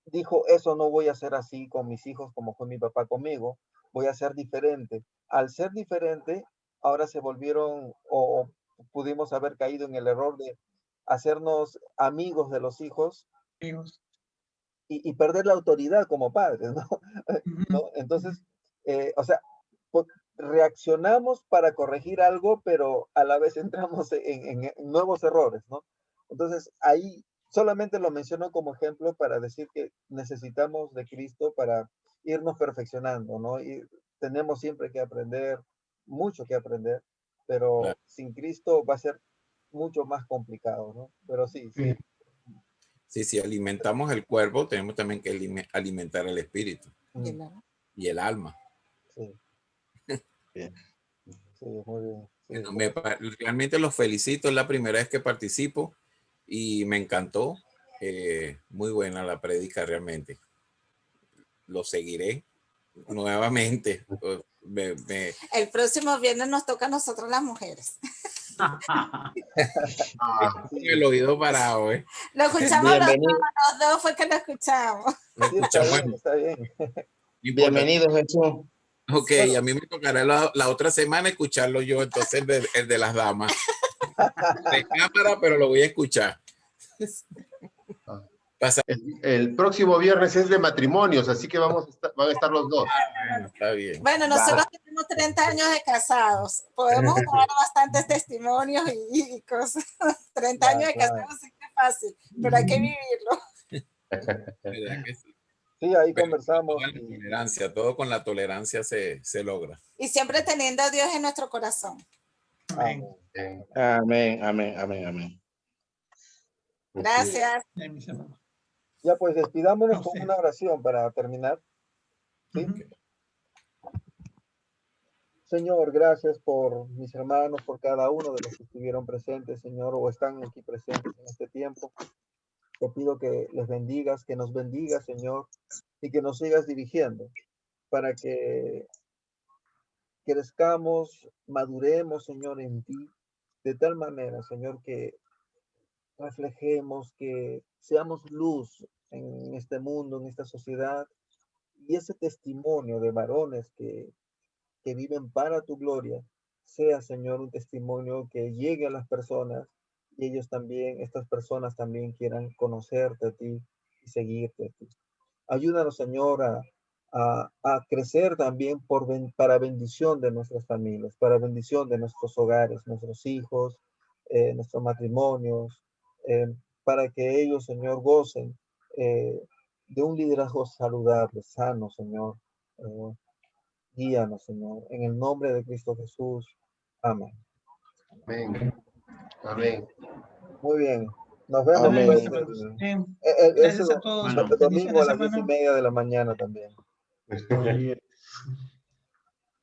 Speaker 3: dijo, eso no voy a hacer así con mis hijos como fue mi papá conmigo, voy a ser diferente. Al ser diferente, ahora se volvieron o pudimos haber caído en el error de hacernos amigos de los hijos
Speaker 1: Amigos.
Speaker 3: y perder la autoridad como padres, ¿no?
Speaker 1: Ujú.
Speaker 3: ¿No? Entonces, o sea, reaccionamos para corregir algo, pero a la vez entramos en nuevos errores, ¿no? Entonces, ahí solamente lo menciono como ejemplo para decir que necesitamos de Cristo para irnos perfeccionando, ¿no? Y tenemos siempre que aprender, mucho que aprender, pero
Speaker 5: Claro.
Speaker 3: sin Cristo va a ser mucho más complicado, ¿no? Pero sí, sí.
Speaker 5: Sí, si alimentamos el cuerpo, tenemos también que alimentar el espíritu y el alma.
Speaker 3: Sí.
Speaker 6: Bien.
Speaker 3: Sí, muy bien. Sí,
Speaker 5: Bueno, realmente los felicito, es la primera vez que participo y me encantó. Muy buena la prédica realmente. Lo seguiré nuevamente.
Speaker 7: El próximo viernes nos toca a nosotros las mujeres.
Speaker 5: El oído parado, ¿eh?
Speaker 7: Lo escuchamos
Speaker 8: Bienvenido,
Speaker 7: los dos, fue que lo escuchamos.
Speaker 5: Lo
Speaker 3: sí, está
Speaker 5: escuchamos.
Speaker 3: bien, está bien.
Speaker 5: No importa.
Speaker 8: bienvenido Jesús.
Speaker 5: Ok,
Speaker 3: Bueno.
Speaker 5: a mí me tocará la otra semana escucharlo yo, entonces el de las damas. De cámara, pero lo voy a escuchar. Pasa.
Speaker 6: El próximo viernes es de matrimonios, así que van a estar los dos.
Speaker 5: Bueno, está bien.
Speaker 7: Bueno, nosotros tenemos 30 años de casados. Podemos dar bastantes testimonios y cosas. 30 años de casados sí que es fácil, pero hay que vivirlo.
Speaker 5: ¿Verdad que sí?
Speaker 3: Sí, ahí
Speaker 5: Pero
Speaker 3: conversamos.
Speaker 5: todo, tolerancia, todo con la tolerancia se logra.
Speaker 7: Y siempre teniendo a Dios en nuestro corazón.
Speaker 1: Amén.
Speaker 8: Amén, amén, amén, amén.
Speaker 7: Gracias.
Speaker 1: Amén, mis hermanos.
Speaker 3: Ya pues despidámonos
Speaker 1: A
Speaker 3: con
Speaker 1: usted.
Speaker 3: una oración para terminar. ¿Sí?
Speaker 1: Ujú.
Speaker 3: Señor, gracias por mis hermanos, por cada uno de los que estuvieron presentes, Señor, o están aquí presentes en este tiempo. Te pido que les bendigas, que nos bendigas, Señor, y que nos sigas dirigiendo para que crezcamos, maduremos, Señor, en ti, de tal manera, Señor, que reflejemos, que seamos luz en este mundo, en esta sociedad, y ese testimonio de varones que viven para tu gloria, sea, Señor, un testimonio que llegue a las personas y ellos también, estas personas también quieran conocerte a ti y seguirte a ti. Ayúdanos, Señor, a crecer también para bendición de nuestras familias, para bendición de nuestros hogares, nuestros hijos, nuestros matrimonios, para que ellos, Señor, gocen de un liderazgo saludable, sano, Señor. Guíanos, Señor, en el nombre de Cristo Jesús. Amén.
Speaker 6: Amén. Amén.
Speaker 3: Muy bien. Nos vemos
Speaker 8: Amén.
Speaker 3: pues
Speaker 1: Bien.
Speaker 3: ese
Speaker 1: Gracias a todos.
Speaker 4: Bueno.
Speaker 3: el domingo a
Speaker 1: Bendiciones,
Speaker 3: las 10:30
Speaker 1: hermano.
Speaker 3: de la mañana también.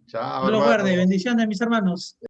Speaker 6: Chao,
Speaker 1: Dios lo guarde.
Speaker 6: hermanos.
Speaker 1: Bendiciones, mis hermanos.